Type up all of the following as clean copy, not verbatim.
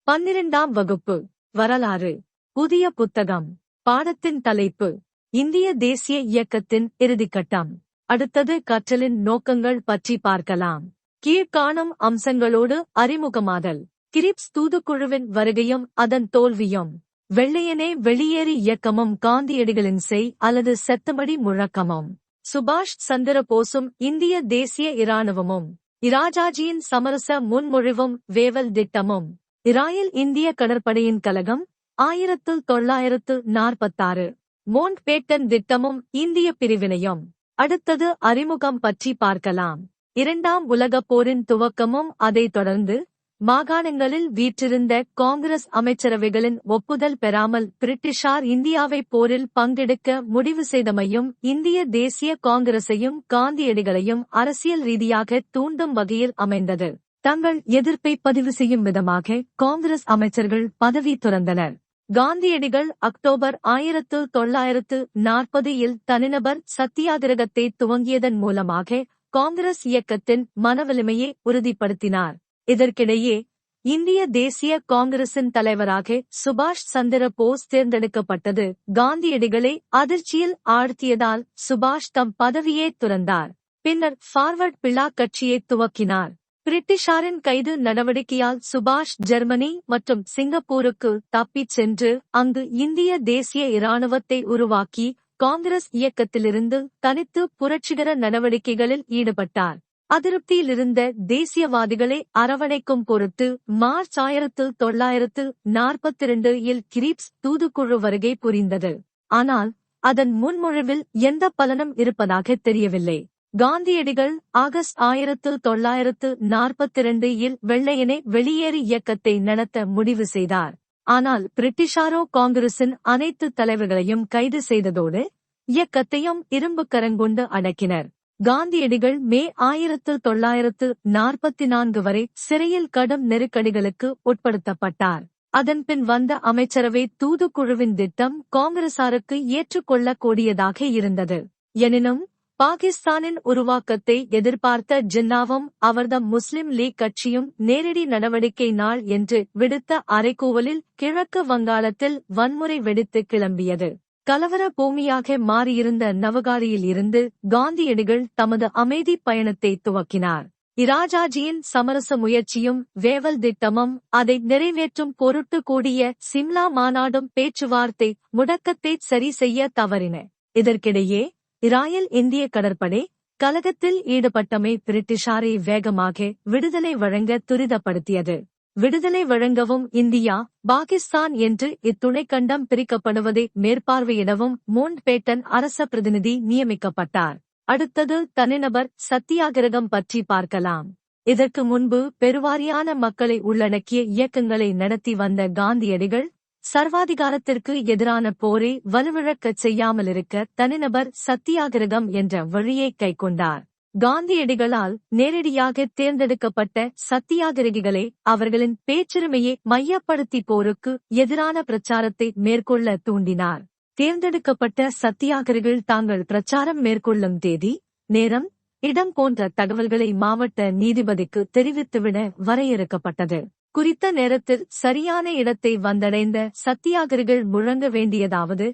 12ஆம் வகுப்பு வரலாறு புதிய புத்தகம். பாடத்தின் தலைப்பு இந்திய தேசிய இயக்கத்தின் இறுதிக்கட்டம். அடுத்தது கற்றலின் நோக்கங்கள் பற்றி பார்க்கலாம். கீழ்காணும் அம்சங்களோடு அறிமுகமாதல். கிரிப்ஸ் தூதுக்குழுவின் வருகையும் அதன் தோல்வியும். வெள்ளையனே வெளியேறு இயக்கமும் காந்தியடிகளின் செய் அல்லது செத்தமடி முழக்கமும். சுபாஷ் சந்திர போஸும் இந்திய தேசிய இராணுவமும். இராஜாஜியின் சமரச முன்மொழிவும் வேவல் திட்டமும். இராயல் இந்திய கடற்படையின் கலகம் 1946. மோண்ட் பேட்டன் திட்டமும் இந்திய பிரிவினையும். அடுத்தது அறிமுகம் பற்றி பார்க்கலாம். இரண்டாம் உலகப் போரின் துவக்கமும் அதைத் தொடர்ந்து மாகாணங்களில் வீற்றிருந்த காங்கிரஸ் அமைச்சரவைகளின் ஒப்புதல் பெறாமல் பிரிட்டிஷார் இந்தியாவை போரில் பங்கெடுக்க முடிவு செய்தமையும் இந்திய தேசிய காங்கிரசையும் காந்தியடிகளையும் அரசியல் ரீதியாக தூண்டும் வகையில் அமைந்தது. தங்கள் எதிர்ப்பை பதிவு செய்யும் விதமாக காங்கிரஸ் அமைச்சர்கள் பதவி துறந்தனர். காந்தியடிகள் அக்டோபர் 1940 தனிநபர் சத்தியாகிரகத்தை துவங்கியதன் மூலமாக காங்கிரஸ் இயக்கத்தின் மனவலிமையை உறுதிப்படுத்தினார். இதற்கிடையே இந்திய தேசிய காங்கிரசின் தலைவராக சுபாஷ் சந்திர போஸ் தேர்ந்தெடுக்கப்பட்டது காந்தியடிகளை அதிர்ச்சியில் ஆழ்த்தியதால் சுபாஷ் தம் பதவியே துறந்தார். பின்னர் ஃபார்வர்ட் பிளா கட்சியை துவக்கினார். பிரிட்டிஷாரின் கைது நடவடிக்கையால் சுபாஷ் ஜெர்மனி மற்றும் சிங்கப்பூருக்கு தப்பிச் சென்று அங்கு இந்திய தேசிய இராணுவத்தை உருவாக்கி காங்கிரஸ் இயக்கத்திலிருந்து தனித்து புரட்சிகர நடவடிக்கைகளில் ஈடுபட்டார். அதிருப்தியிலிருந்த தேசியவாதிகளை அரவணைக்கும் பொருட்டு மார்ச் 1942 கிரிப்ஸ் தூதுக்குழு வருகை புரிந்தது. ஆனால் அதன் முன்மொழிவில் எந்த பலனும் இருப்பதாக தெரியவில்லை. காந்தியடிகள் ஆகஸ்ட் 1942 வெள்ளையனே வெளியேறு இயக்கத்தை நடத்த முடிவு செய்தார். ஆனால் பிரிட்டிஷாரோ காங்கிரசின் அனைத்து தலைவர்களையும் கைது செய்ததோடு இயக்கத்தையும் இரும்பு கரங்கொண்டு அடக்கினர். காந்தியடிகள் மே 1944 வரை சிறையில் கடும் நெருக்கடிகளுக்கு உட்படுத்தப்பட்டார். அதன்பின் வந்த அமைச்சரவை தூதுக்குழுவின் திட்டம் காங்கிரசாருக்கு ஏற்றுக்கொள்ளக்கூடியதாக இருந்தது. எனினும் பாகிஸ்தானின் உருவாக்கத்தை எதிர்பார்த்த ஜின்னாவும் அவர்தம் முஸ்லிம் லீக் கட்சியும் நேரடி நடவடிக்கை நாள் என்று விடுத்த அறைகூவலில் கிழக்கு வங்காளத்தில் வன்முறை வெடித்து கிளம்பியது. கலவர பூமியாக மாறியிருந்த நவகாரியில் இருந்து காந்தியடிகள் தமது அமைதி பயணத்தை துவக்கினார். இராஜாஜியின் சமரச முயற்சியும் வேவல் திட்டமும் அதை நிறைவேற்றும் பொருட்டு கூடிய சிம்லா மாநாடும் பேச்சுவார்த்தை முடக்கத்தை சரி செய்ய தவறின. இதற்கிடையே இராயல் இந்திய கடற்படை கலகத்தில் ஈடுபட்டமை பிரிட்டிஷாரை வேகமாக விடுதலை வழங்க துரிதப்படுத்தியது. விடுதலை வழங்கவும் இந்தியா பாகிஸ்தான் என்று இத்துணைக்கண்டம் பிரிக்கப்படுவதை மேற்பார்வையிடவும் மோண்ட் பேட்டன் அரச பிரதிநிதி நியமிக்கப்பட்டார். அடுத்தது தனிநபர் சத்தியாகிரகம் பற்றி பார்க்கலாம். இதற்கு முன்பு பெருவாரியான மக்களை உள்ளடக்கிய இயக்கங்களை நடத்தி வந்த காந்தியடிகள் சர்வாதிகாரத்திற்கு எதிரான போரை வலுவிழக்கச் செய்யாமலிருக்க தனிநபர் சத்தியாகிரகம் என்ற வழியை கைக்கொண்டார். காந்தியடிகளால் நேரடியாக தேர்ந்தெடுக்கப்பட்ட சத்தியாகிரகிகளை அவர்களின் பேச்சுரிமையை மையப்படுத்தி போருக்கு எதிரான பிரச்சாரத்தை மேற்கொள்ள தூண்டினார். தேர்ந்தெடுக்கப்பட்ட சத்தியாகிரகிகள் தாங்கள் பிரச்சாரம் மேற்கொள்ளும் தேதி, நேரம், இடம் போன்ற தகவல்களை மாவட்ட நீதிபதிக்கு தெரிவித்துவிட வரையறுக்கப்பட்டது. குறித்த நேரத்தில் சரியான இடத்தை வந்தடைந்த சத்தியாகிரகிகள் முழங்க வேண்டியதாவது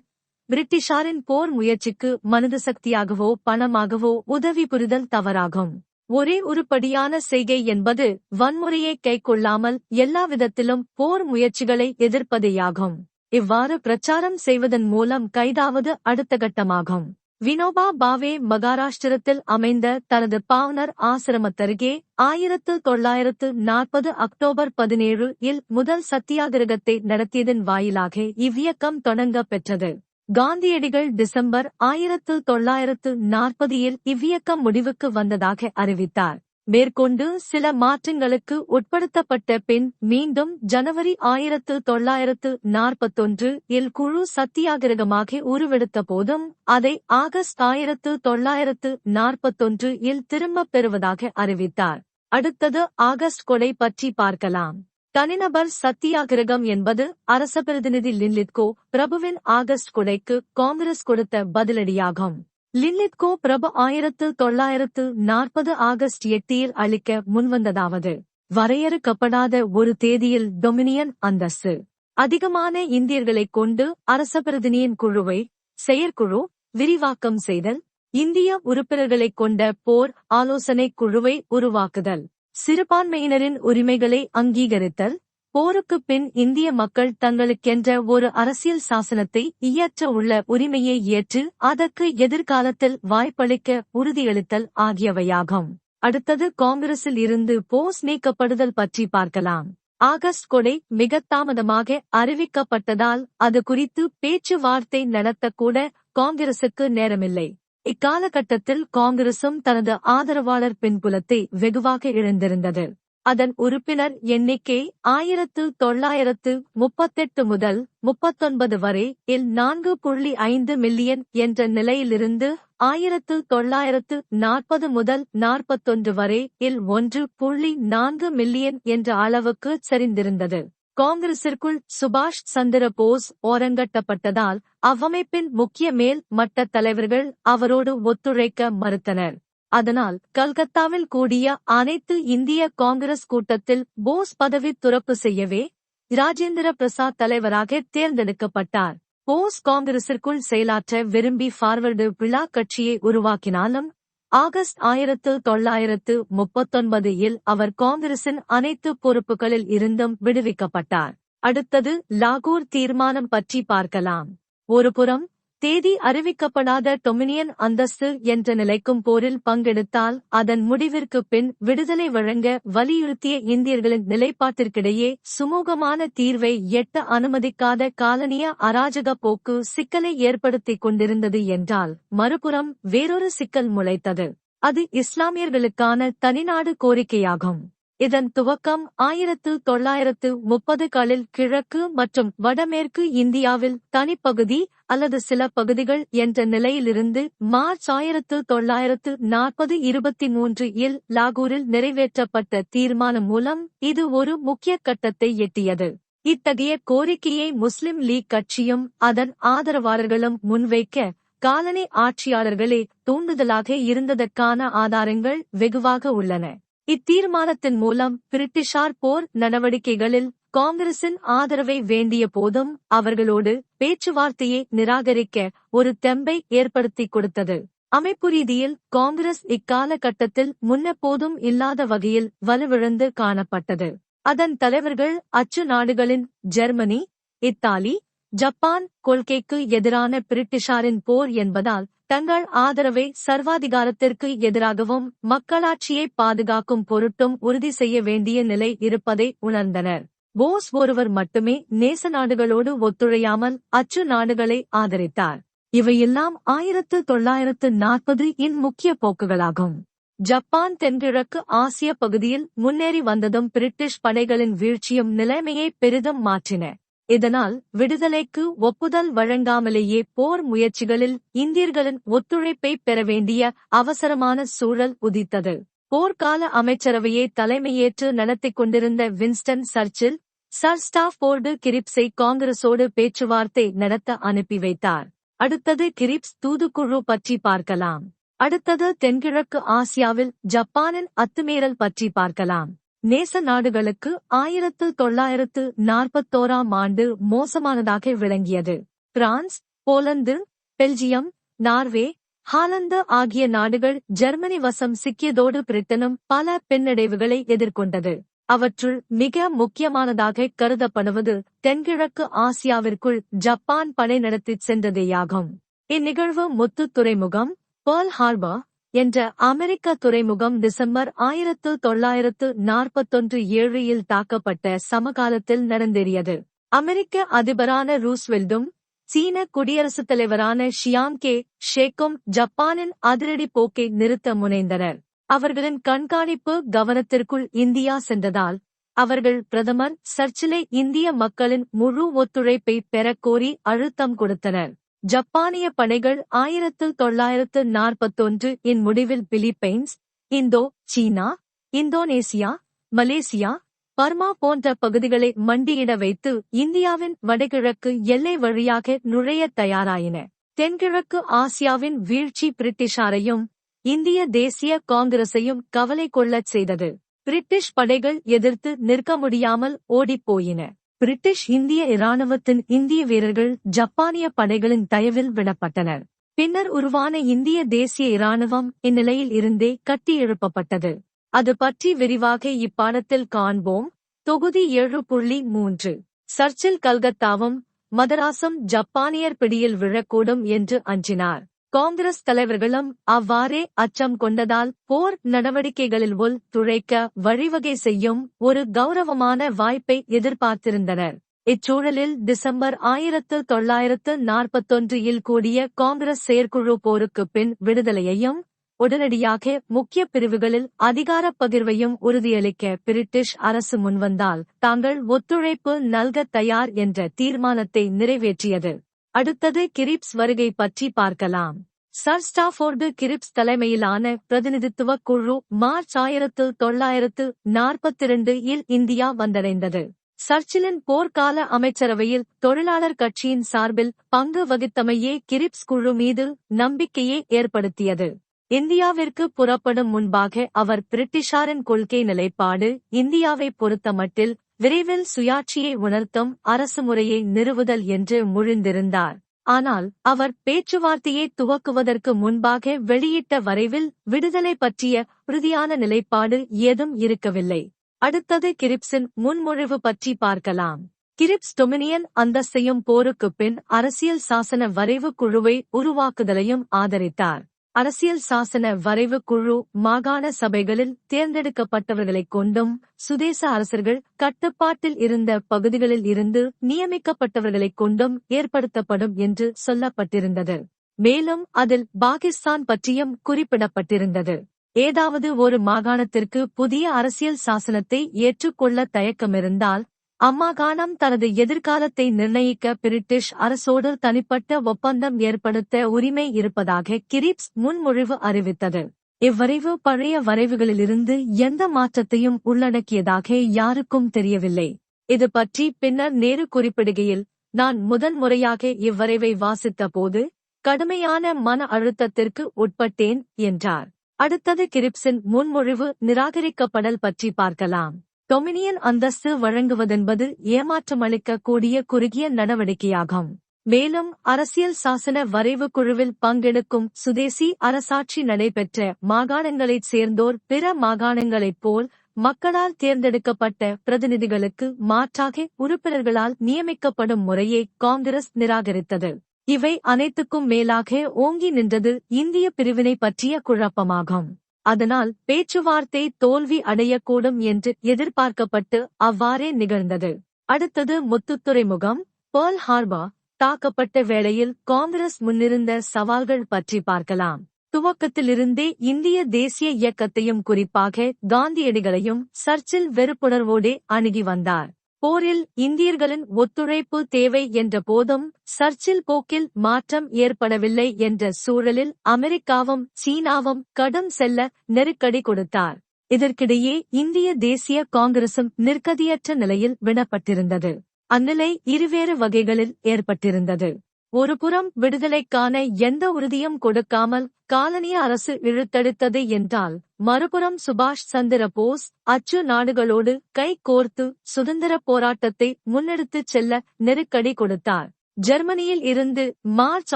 பிரிட்டிஷாரின் போர் முயற்சிக்கு மனித சக்தியாகவோ பணமாகவோ உதவி புரிதல் தவறாகும். ஒரே உருப்படியான செய்கை என்பது வன்முறையை கைக்கொள்ளாமல் எல்லா விதத்திலும் போர் முயற்சிகளை எதிர்ப்பதேயாகும். இவ்வாறு பிரச்சாரம் செய்வதன் மூலம் கைதாவது அடுத்த கட்டமாகும். வினோபா பாவே மகாராஷ்டிரத்தில் அமைந்த தனது பாவ்னர் ஆசிரமத்தருகே 1940 அக்டோபர் 17 முதல் சத்தியாகிரகத்தை நடத்தியதன் வாயிலாக இவ்வியக்கம் தொடங்க பெற்றது. காந்தியடிகள் டிசம்பர் 1940 இவ்வியக்கம் முடிவுக்கு வந்ததாக அறிவித்தார். மேற்கொண்டு சில மாற்றங்களுக்கு உட்படுத்தப்பட்ட பின் மீண்டும் ஜனவரி 1941 குழு சத்தியாகிரகமாக உருவெடுத்த போதும் அதை ஆகஸ்ட் 1941 திரும்பப் பெறுவதாக அறிவித்தார். அடுத்தது ஆகஸ்ட் கொடை பற்றி பார்க்கலாம். தனிநபர் சத்தியாகிரகம் என்பது அரச பிரதிநிதி லின்லித்கோ பிரபுவின் ஆகஸ்ட் கொடைக்கு காங்கிரஸ் கொடுத்த பதிலடியாகும். லின்லித்கோ பிரபு 1940 ஆகஸ்ட் 8 அளிக்க முன்வந்ததாவது வரையறுக்கப்படாத ஒரு தேதியில் டொமினியன் அந்தஸ்து. அதிகமான இந்தியர்களைக் கொண்டு அரசபிரதிநிதியின் குழுவை செயற்குழு விரிவாக்கம் செய்தல். இந்திய உறுப்பினர்களைக் கொண்ட போர் ஆலோசனைக் குழுவை உருவாக்குதல். சிறுபான்மையினரின் உரிமைகளை அங்கீகரித்தல். போருக்குப் பின் இந்திய மக்கள் தங்களுக்கென்ற ஒரு அரசியல் சாசனத்தை இயற்ற உள்ள உரிமையை ஏற்று அதற்கு எதிர்காலத்தில் வாய்ப்பளிக்க உறுதியளித்தல் ஆகியவையாகும். அடுத்தது காங்கிரஸில் இருந்து போஸ் நீக்கப்படுதல் பற்றி பார்க்கலாம். ஆகஸ்ட் கொடை மிகத் தாமதமாக அறிவிக்கப்பட்டதால் அது குறித்து பேச்சுவார்த்தை நடத்தக்கூட காங்கிரசுக்கு நேரமில்லை. இக்காலகட்டத்தில் காங்கிரசும் தனது ஆதரவாளர் பின்புலத்தை வெகுவாக இழந்திருந்தது. அதன் உறுப்பினர் எண்ணிக்கை 1938 முதல் 39 வரை இல் 4.5 மில்லியன் என்ற நிலையிலிருந்து 1940 முதல் 41 வரை இல் 1.4 மில்லியன் என்ற அளவுக்கு சரிந்திருந்தது. காங்கிரசிற்குள் சுபாஷ் சந்திர போஸ் ஓரங்கட்டப்பட்டதால் அவ்வமைப்பின் முக்கிய மேல் மட்ட தலைவர்கள் அவரோடு ஒத்துழைக்க மறுத்தனர். அதனால் கல்கத்தாவில் கூடிய அனைத்து இந்திய காங்கிரஸ் கூட்டத்தில் போஸ் பதவி துறப்பு செய்யவே ராஜேந்திர பிரசாத் தலைவராக தேர்ந்தெடுக்கப்பட்டார். போஸ் காங்கிரசிற்குள் செயலாற்ற விரும்பி ஃபார்வர்டு விழா கட்சியை உருவாக்கினாலும் ஆகஸ்ட் 1939 இல் அவர் காங்கிரசின் அனைத்து பொறுப்புகளில் இருந்தும் விடுவிக்கப்பட்டார். அடுத்தது லாகூர் தீர்மானம் பற்றி பார்க்கலாம். ஒருபுறம் தேதி அறிவிக்கப்படாத டொமினியன் அந்தஸ்து என்ற நிலைக்கும் போரில் பங்கெடுத்தால் அதன் முடிவிற்கு பின் விடுதலை வழங்க வலியுறுத்திய இந்தியர்களின் நிலைப்பாட்டிற்கிடையே சுமூகமான தீர்வை எட்ட அனுமதிக்காத காலனிய அராஜக போக்கு சிக்கலை ஏற்படுத்திக் கொண்டிருந்தது என்றால் மறுபுறம் வேறொரு சிக்கல் முளைத்தது. அது இஸ்லாமியர்களுக்கான தனிநாடு கோரிக்கையாகும். இதன் துவக்கம் 1930களில் கிழக்கு மற்றும் வடமேற்கு இந்தியாவில் தனிப்பகுதி அல்லது சில பகுதிகள் என்ற நிலையிலிருந்து மார்ச் 1940 23 இல் லாகூரில் நிறைவேற்றப்பட்ட தீர்மானம் மூலம் இது ஒரு முக்கிய கட்டத்தை எட்டியது. இத்தகைய கோரிக்கையை முஸ்லிம் லீக் கட்சியும் அதன் ஆதரவாளர்களும் முன்வைக்க காலனி ஆட்சியாளர்களே தூண்டுதலாக இருந்ததற்கான ஆதாரங்கள் வெகுவாக உள்ளன. இத்தீர்மானத்தின் மூலம் பிரிட்டிஷார் போர் நடவடிக்கைகளில் காங்கிரசின் ஆதரவை வேண்டிய போதும் அவர்களோடு பேச்சுவார்த்தையை நிராகரிக்க ஒரு தெம்பை ஏற்படுத்திக் கொடுத்தது. அமைப்பு ரீதியில் காங்கிரஸ் இக்காலகட்டத்தில் முன்னெப்போதும் இல்லாத வகையில் வலுவிழந்து காணப்பட்டது. அதன் தலைவர்கள் அச்சு நாடுகளின் ஜெர்மனி, இத்தாலி, ஜப்பான் கொள்கைக்கு எதிரான பிரிட்டிஷாரின் போர் என்பதால் தங்கள் ஆதரவை சர்வாதிகாரத்திற்கு எதிராகவும் மக்களாட்சியை பாதுகாக்கும் பொருட்டும் உறுதி செய்ய வேண்டிய நிலை இருப்பதை உணர்ந்தனர். போஸ் ஒருவர் மட்டுமே நேச நாடுகளோடு ஒத்துழையாமல் அச்சு நாடுகளை ஆதரித்தார். இவையெல்லாம் 1940 இன் முக்கிய போக்குகளாகும். ஜப்பான் தென்கிழக்கு ஆசிய பகுதியில் முன்னேறி வந்ததும் பிரிட்டிஷ் படைகளின் வீழ்ச்சியும் நிலைமையை பெரிதும் மாற்றின. இதனால் விடுதலைக்கு ஒப்புதல் வழங்காமலேயே போர் முயற்சிகளில் இந்தியர்களின் ஒத்துழைப்பை பெற வேண்டிய அவசரமான சூழல் உதித்தது. போர்க்கால அமைச்சரவையை தலைமையேற்று நடத்திக் கொண்டிருந்த வின்ஸ்டன் சர்ச்சில் சர் ஸ்டாஃபோர்டு கிரிப்ஸை காங்கிரசோடு பேச்சுவார்த்தை நடத்த அனுப்பி வைத்தார். அடுத்தது கிரிப்ஸ் தூதுக்குழு பற்றி பார்க்கலாம். அடுத்தது தென்கிழக்கு ஆசியாவில் ஜப்பானின் அத்துமீறல் பற்றி பார்க்கலாம். நேச நாடுகளுக்கு 1941 ஆண்டு மோசமானதாக விளங்கியது. France, Poland, Belgium, Norway, Holland ஆகிய நாடுகள் ஜெர்மனி வசம் சிக்கியதோடு பிரிட்டனும் பல பின்னடைவுகளை எதிர்கொண்டது. அவற்றுள் மிக முக்கியமானதாக கருதப்படுவது தென்கிழக்கு ஆசியாவிற்குள் ஜப்பான் படை நடத்திச் சென்றதேயாகும். இந்நிகழ்வு முத்து துறைமுகம், பேர்ல் ஹார்பர் என்ற அமெரிக்க துறைமுகம் டிசம்பர் 1941 7 தாக்கப்பட்ட சமகாலத்தில் நடந்தேறியது. அமெரிக்க அதிபரான ரூஸ்வெல்டும் சீன குடியரசுத் தலைவரான ஷியாங் கே ஷேக்கும் ஜப்பானின் அதிரடி போக்கை நிறுத்த முனைந்தனர். அவர்களின் கண்காணிப்பு கவனத்திற்குள் இந்தியா சென்றதால் அவர்கள் பிரதமர் சர்ச்சிலை இந்திய மக்களின் முழு ஒத்துழைப்பை பெறக் கோரி அழுத்தம் கொடுத்தனர். ஜப்பானிய படைகள் 1941 இன் முடிவில் பிலிப்பைன்ஸ், இந்தோ சீனா, இந்தோனேசியா, மலேசியா, பர்மா போன்ற பகுதிகளை மண்டியிட வைத்து இந்தியாவின் வடகிழக்கு எல்லை வழியாக நுழைய தயாராயின. தென்கிழக்கு ஆசியாவின் வீழ்ச்சி பிரிட்டிஷாரையும் இந்திய தேசிய காங்கிரசையும் கவலை கொள்ளச் செய்தது. பிரிட்டிஷ் படைகள் எதிர்த்து நிற்க முடியாமல் ஓடிப்போயின. பிரிட்டிஷ் இந்திய இராணுவத்தின் இந்திய வீரர்கள் ஜப்பானிய படைகளின் தயவில் விடப்பட்டனர். பின்னர் உருவான இந்திய தேசிய இராணுவம் இந்நிலையில் இருந்தே கட்டியெழுப்பப்பட்டது. அது பற்றி விரிவாக இப்பாடத்தில் காண்போம். தொகுதி 7.3. சர்ச்சில் கல்கத்தாவும் மதராசும் ஜப்பானியர் பிடியில் விழக்கூடும் என்று அஞ்சினார். காங்கிரஸ் தலைவர்களும் அவ்வாறே அச்சம் கொண்டதால் போர் நடவடிக்கைகளில் துழைக்க வழிவகை செய்யும் ஒரு கௌரவமான வாய்ப்பை எதிர்பார்த்திருந்தனர். இச்சூழலில் டிசம்பர் 1941 கூடிய காங்கிரஸ் செயற்குழு போருக்குப் பின் விடுதலையையும் உடனடியாக முக்கிய பிரிவுகளில் அதிகாரப் பகிர்வையும் உறுதியளிக்க பிரிட்டிஷ் அரசு முன்வந்தால் தாங்கள் ஒத்துழைப்பு நல்கத் தயார் என்ற தீர்மானத்தை நிறைவேற்றியது. அடுத்தது கிரிப்ஸ் வருகை பற்றி பார்க்கலாம். சர் ஸ்டாஃபோர்டு கிரிப்ஸ் தலைமையிலான பிரதிநிதித்துவ குழு மார்ச் 1942 இந்தியா வந்தடைந்தது. சர்ச்சிலின் போர்க்கால அமைச்சரவையில் தொழிலாளர் கட்சியின் சார்பில் பங்கு வகித்தமையே கிரிப்ஸ் குழு மீது நம்பிக்கையை ஏற்படுத்தியது. இந்தியாவிற்கு புறப்படும் முன்பாக அவர் பிரிட்டிஷாரின் கொள்கை நிலைப்பாடு இந்தியாவை பொறுத்தமட்டில் விரைவில் சுயாட்சியை உணர்த்தும் அரசு முறையை நிறுவுதல் என்று முழிந்திருந்தார். ஆனால் அவர் பேச்சுவார்த்தையை துவக்குவதற்கு முன்பாக வெளியிட்ட வரைவில் விடுதலை பற்றிய உறுதியான நிலைப்பாடு ஏதும் இருக்கவில்லை. அடுத்தது கிரிப்ஸின் முன்மொழிவு பற்றி பார்க்கலாம். கிரிப்ஸ் டொமினியன் அந்தஸ்தையும் போருக்குப் பின் அரசியல் சாசன வரைவு குழுவை உருவாக்குதலையும் ஆதரித்தார். அரசியல் சாசன வரைவு குழு மாகாண சபைகளில் தேர்ந்தெடுக்கப்பட்டவர்களைக் கொண்டும் சுதேச அரசர்கள் கட்டுப்பாட்டில் இருந்த பகுதிகளில் இருந்து நியமிக்கப்பட்டவர்களைக் கொண்டும் ஏற்படுத்தப்படும் என்று சொல்லப்பட்டிருந்தது. மேலும் அதில் பாகிஸ்தான் பற்றியும் குறிப்பிடப்பட்டிருந்தது. ஏதாவது ஒரு மாகாணத்திற்கு புதிய அரசியல் சாசனத்தை ஏற்றுக்கொள்ள தயக்கமிருந்தால் அம்மாகாணம் தனது எதிர்காலத்தை நிர்ணயிக்க பிரிட்டிஷ் அரசோடு தனிப்பட்ட ஒப்பந்தம் ஏற்படுத்த உரிமை இருப்பதாக கிரிப்ஸ் முன்மொழிவு அறிவித்தது. இவ்வரைவு பழைய வரைவுகளிலிருந்து எந்த மாற்றத்தையும் உள்ளடக்கியதாக யாருக்கும் தெரியவில்லை. இது பற்றி பின்னர் நேரு குறிப்பிடுகையில், நான் முதன்முறையாக இவ்வரைவை வாசித்த போது கடுமையான மன அழுத்தத்திற்கு உட்பட்டேன் என்றார். அடுத்தது கிரிப்ஸின் முன்மொழிவு நிராகரிக்கப்படல் பற்றி பார்க்கலாம். டொமினியன் அந்தஸ்து வழங்குவதென்பது ஏமாற்றமளிக்க கூடிய குறுகிய நடவடிக்கையாகும். மேலும் அரசியல் சாசன வரைவு குழுவில் பங்கெடுக்கும் சுதேசி அரசாட்சி நடைபெற்ற மாகாணங்களைச் சேர்ந்தோர் பிற மாகாணங்களைப் போல் மக்களால் தேர்ந்தெடுக்கப்பட்ட பிரதிநிதிகளுக்கு மாற்றாக உறுப்பினர்களால் நியமிக்கப்படும் முறையை காங்கிரஸ் நிராகரித்தது. இவை அனைத்துக்கும் மேலாக ஓங்கி நின்றது இந்திய பிரிவினை பற்றிய குழப்பமாகும். அதனால் பேச்சுவார்த்தை தோல்வி அடையக்கூடும் என்று எதிர்பார்க்கப்பட்டு அவ்வாறே நிகழ்ந்தது. அடுத்தது முத்துத் துறைமுகம் பெர்ல் ஹார்பர் தாக்கப்பட்ட வேளையில் காங்கிரஸ் முன்னிருந்த சவால்கள் பற்றி பார்க்கலாம். துவக்கத்திலிருந்தே இந்திய தேசிய இயக்கத்தையும் குறிப்பாக காந்தியடிகளையும் சர்ச்சில் வெறுப்புணர்வோடே அணுகி வந்தார். போரில் இந்தியர்களின் ஒத்துழைப்பு தேவை என்ற போதும் சர்ச்சில் போக்கில் மாற்றம் ஏற்படவில்லை என்ற சூழலில் அமெரிக்காவும் சீனாவும் கடும் செல்ல நெருக்கடி கொடுத்தார். இதற்கிடையே இந்திய தேசிய காங்கிரசும் நிர்கதியற்ற நிலையில் விடப்பட்டிருந்தது. அந்நிலை இருவேறு வகைகளில் ஏற்பட்டிருந்தது. ஒருபுறம் விடுதலைக்கான எந்த உறுதியும் கொடுக்காமல் காலனிய அரசு இழுத்தடித்தது என்றால், மறுபுறம் சுபாஷ் சந்திர போஸ் அச்சு நாடுகளோடு கை கோர்த்து சுதந்திர போராட்டத்தை முன்னெடுத்துச் செல்ல நெருக்கடி கொடுத்தார். ஜெர்மனியில் இருந்து மார்ச்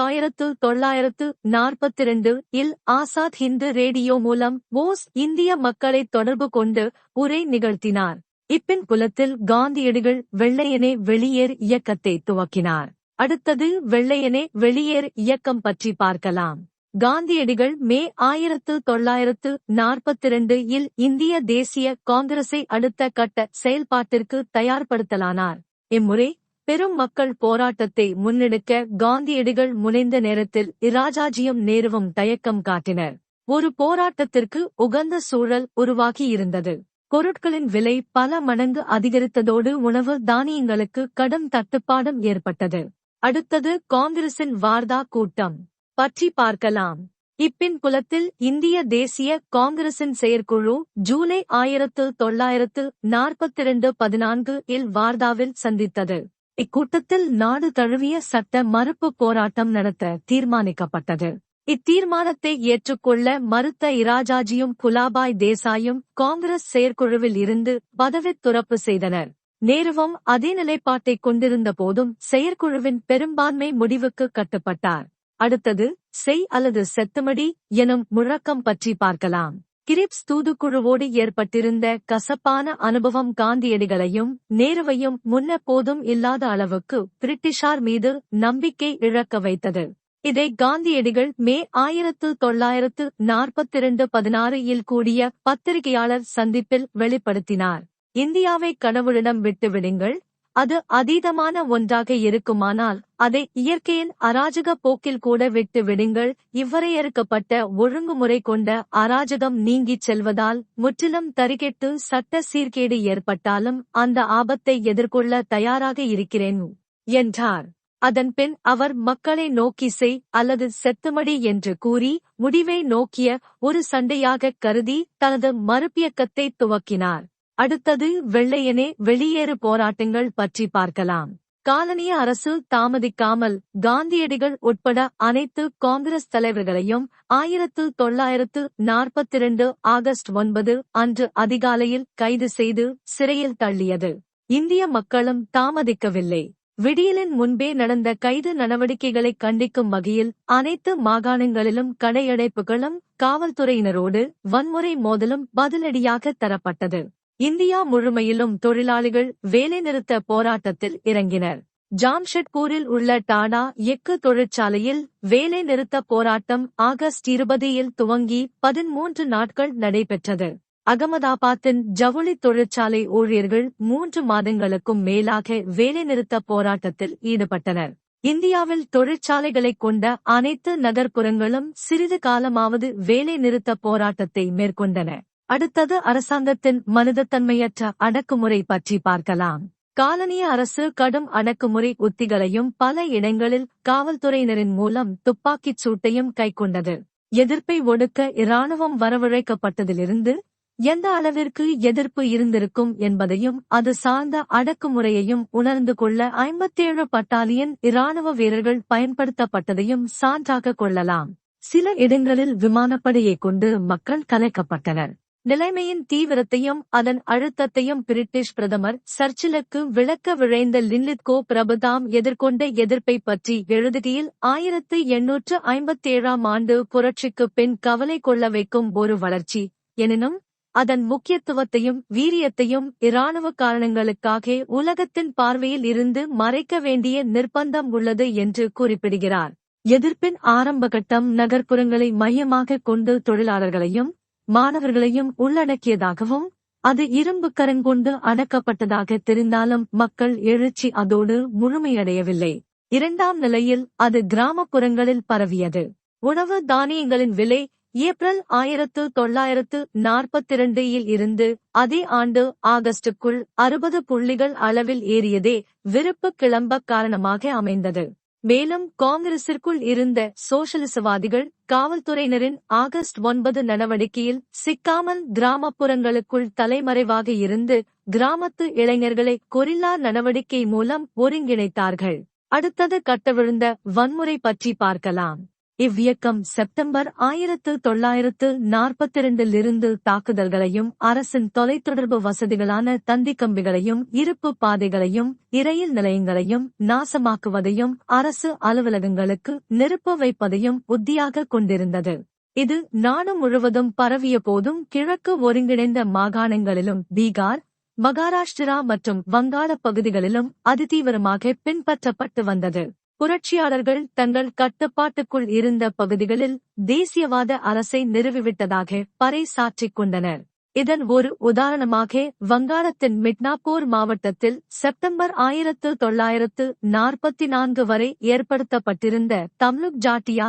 1942 ஆசாத் ஹிந்து ரேடியோ மூலம் போஸ் இந்திய மக்களை தொடர்பு கொண்டு உரை நிகழ்த்தினார். இப்பின் புலத்தில் காந்தியடிகள் வெள்ளையனே வெளியேறு இயக்கத்தை துவக்கினார். அடுத்தது வெள்ளையனே வெளியேறு இயக்கம் பற்றி பார்க்கலாம். காந்தியடிகள் மே 1942 இந்திய தேசிய காங்கிரஸை அடுத்த கட்ட செயல்பாட்டிற்கு தயார்படுத்தலானார். இம்முறை பெரும் மக்கள் போராட்டத்தை முன்னெடுக்க காந்தியடிகள் முனைந்த நேரத்தில் இராஜாஜியும் நேருவும் தயக்கம் காட்டினர். ஒரு போராட்டத்திற்கு உகந்த சூழல் உருவாகியிருந்தது. பொருட்களின் விலை பல மடங்கு அதிகரித்ததோடு உணவு தானியங்களுக்கு கடும் தட்டுப்பாடும் ஏற்பட்டது. அடுத்தது காங்கிரசின் வார்தா கூட்டம் பற்றி பார்க்கலாம். இப்பின் புலத்தில் இந்திய தேசிய காங்கிரசின் செயற்குழு ஜூலை 1942 14 வார்தாவில் சந்தித்தது. இக்கூட்டத்தில் நாடு தழுவிய சட்ட மறுப்பு போராட்டம் நடத்த தீர்மானிக்கப்பட்டது. இத்தீர்மானத்தை ஏற்றுக்கொள்ள மறுத்த இராஜாஜியும் குலாபாய் தேசாயும் காங்கிரஸ் செயற்குழுவில் இருந்து பதவித் துறப்பு செய்தனர். நேருவும் அதே நிலைப்பாட்டைக் கொண்டிருந்த போதும் செயற்குழுவின் பெரும்பான்மை முடிவுக்கு கட்டுப்பட்டார். அடுத்தது செய் அல்லது செத்துமடி எனும் முழக்கம் பற்றி பார்க்கலாம். கிரிப்ஸ் தூதுக்குழுவோடு ஏற்பட்டிருந்த கசப்பான அனுபவம் காந்தியடிகளையும் நேருவையும் முன்னெப்போதும் இல்லாத அளவுக்கு பிரிட்டிஷார் மீது நம்பிக்கை இழக்க வைத்தது. இதை காந்தியடிகள் மே 1942 16 கூடிய பத்திரிகையாளர் சந்திப்பில் வெளிப்படுத்தினார். இந்தியாவை கடவுளிடம் விட்டுவிடுங்கள். அது அதீதமான ஒன்றாக இருக்குமானால் அதை இயற்கையின் அராஜக போக்கில் கூட விட்டு விடுங்கள். இவ்வரையறுக்கப்பட்ட ஒழுங்குமுறை கொண்ட அராஜகம் நீங்கிச் செல்வதால் முற்றிலும் தறிகெட்டு சட்ட சீர்கேடு ஏற்பட்டாலும் அந்த ஆபத்தை எதிர்கொள்ள தயாராக இருக்கிறேன் என்றார். அதன்பின் அவர் மக்களை நோக்கி செய் அல்லது செத்துமடி என்று கூறி முடிவை நோக்கிய ஒரு சண்டையாகக் கருதி தனது மறுபியக்கத்தை துவக்கினார். அடுத்தது வெள்ளையனே வெளியேறு போராட்டங்கள் பற்றி பார்க்கலாம். காலனிய அரசு தாமதிக்காமல் காந்தியடிகள் உட்பட அனைத்து காங்கிரஸ் தலைவர்களையும் 1942 ஆகஸ்ட் 9 அன்று அதிகாலையில் கைது செய்து சிறையில் தள்ளியது. இந்திய மக்களும் தாமதிக்கவில்லை. விடியலின் முன்பே நடந்த கைது நடவடிக்கைகளை கண்டிக்கும் வகையில் அனைத்து மாகாணங்களிலும் கடையடைப்புகளும் காவல்துறையினரோடு வன்முறை மோதலும் பதிலடியாக தரப்பட்டது. இந்தியா முழுமையிலும் தொழிலாளிகள் வேலைநிறுத்த போராட்டத்தில் இறங்கினர். ஜாம்ஷெட்பூரில் உள்ள டாடா எஃகு தொழிற்சாலையில் வேலைநிறுத்த போராட்டம் ஆகஸ்ட் 20 துவங்கி 13 நாட்கள் நடைபெற்றது. அகமதாபாத்தின் ஜவுளி தொழிற்சாலை ஊழியர்கள் 3 மாதங்களுக்கும் மேலாக வேலைநிறுத்த போராட்டத்தில் ஈடுபட்டனர். இந்தியாவில் தொழிற்சாலைகளைக் கொண்ட அனைத்து நகர்ப்புறங்களும் சிறிது காலமாவது வேலைநிறுத்த போராட்டத்தை மேற்கொண்டன. அடுத்தது அரசாங்கத்தின் மனிதத்தன்மையற்ற அடக்குமுறை பற்றி பார்க்கலாம். காலனிய அரசு கடும் அடக்குமுறை உத்திகளையும் பல இடங்களில் காவல்துறையினரின் மூலம் துப்பாக்கிச் சூட்டையும் கைக்கொண்டது. எதிர்ப்பை ஒடுக்க இராணுவம் வரவழைக்கப்பட்டதிலிருந்து எந்த அளவிற்கு எதிர்ப்பு இருந்திருக்கும் என்பதையும் அது சார்ந்த அடக்குமுறையையும் உணர்ந்து கொள்ள 57 பட்டாலியன் இராணுவ வீரர்கள் பயன்படுத்தப்பட்டதையும் சான்றாக கொள்ளலாம். சில இடங்களில் விமானப்படையைக் கொண்டு மக்கள் கலைக்கப்பட்டனர். நிலைமையின் தீவிரத்தையும் அதன் அழுத்தத்தையும் பிரிட்டிஷ் பிரதமர் சர்ச்சிலுக்கு விளக்க விழைந்த லின்லித்கோ பிரபுதாம் எதிர்கொண்ட எதிர்ப்பை பற்றி எழுதுகையில் 1857 ஆண்டு புரட்சிக்குப் பின் கவலை கொள்ள வைக்கும் ஒரு வளர்ச்சி, எனினும் அதன் முக்கியத்துவத்தையும் வீரியத்தையும் இராணுவ காரணங்களுக்காக உலகத்தின் பார்வையில் இருந்து மறைக்க வேண்டிய நிர்பந்தம் உள்ளது என்று குறிப்பிடுகிறார். எதிர்ப்பின் ஆரம்பகட்டம் நகர்ப்புறங்களை மையமாகக் கொண்டு தொழிலாளர்களையும் மாணவர்களையும் உள்ளடக்கியதாகவும் அது இரும்பு கரங்கொண்டு அடக்கப்பட்டதாக தெரிந்தாலும் மக்கள் எழுச்சி அதோடு முழுமையடையவில்லை. இரண்டாம் நிலையில் அது கிராமப்புறங்களில் பரவியது. உணவு தானியங்களின் விலை ஏப்ரல் 1942 இருந்து அதே ஆண்டு ஆகஸ்டுக்குள் 60 புள்ளிகள் அளவில் ஏறியதே விருப்பு கிளம்ப காரணமாக அமைந்தது. மேலும் காங்கிரசிற்குள் இருந்த சோஷலிசவாதிகள் காவல்துறையினரின் ஆகஸ்ட் 9 நடவடிக்கையில் சிக்காமல் கிராமப்புறங்களுக்குள் தலைமறைவாக இருந்து கிராமத்து இளைஞர்களை கொரில்லா நடவடிக்கை மூலம் ஒருங்கிணைத்தார்கள். அடுத்தது கட்டவிழுந்த வன்முறை பற்றி பார்க்கலாம். இவ்வியக்கம் செப்டம்பர் 1942 தாக்குதல்களையும் அரசின் தொலைத்தொடர்பு வசதிகளான தந்திக்கம்பிகளையும் இருப்பு பாதைகளையும் இரயில் நிலையங்களையும் நாசமாக்குவதையும் அரசு அலுவலகங்களுக்கு நெருப்பு வைப்பதையும் உத்தியாக கொண்டிருந்தது. இது நாடு முழுவதும் பரவிய போதும் கிழக்கு ஒருங்கிணைந்த மாகாணங்களிலும் பீகார், மகாராஷ்டிரா மற்றும் வங்காள பகுதிகளிலும் அதிதீவிரமாக பின்பற்றப்பட்டு வந்தது. புரட்சியாளர்கள் தங்கள் கட்டுப்பாட்டுக்குள் இருந்த பகுதிகளில் தேசியவாத அரசை நிறுவிவிட்டதாக பறைசாற்றிக் கொண்டனர். இதன் ஒரு உதாரணமாக வங்காளத்தின் மிட்னாப்பூர் மாவட்டத்தில் செப்டம்பர் 1944 வரை ஏற்படுத்தப்பட்டிருந்த தம்லுக் ஜாட்டியா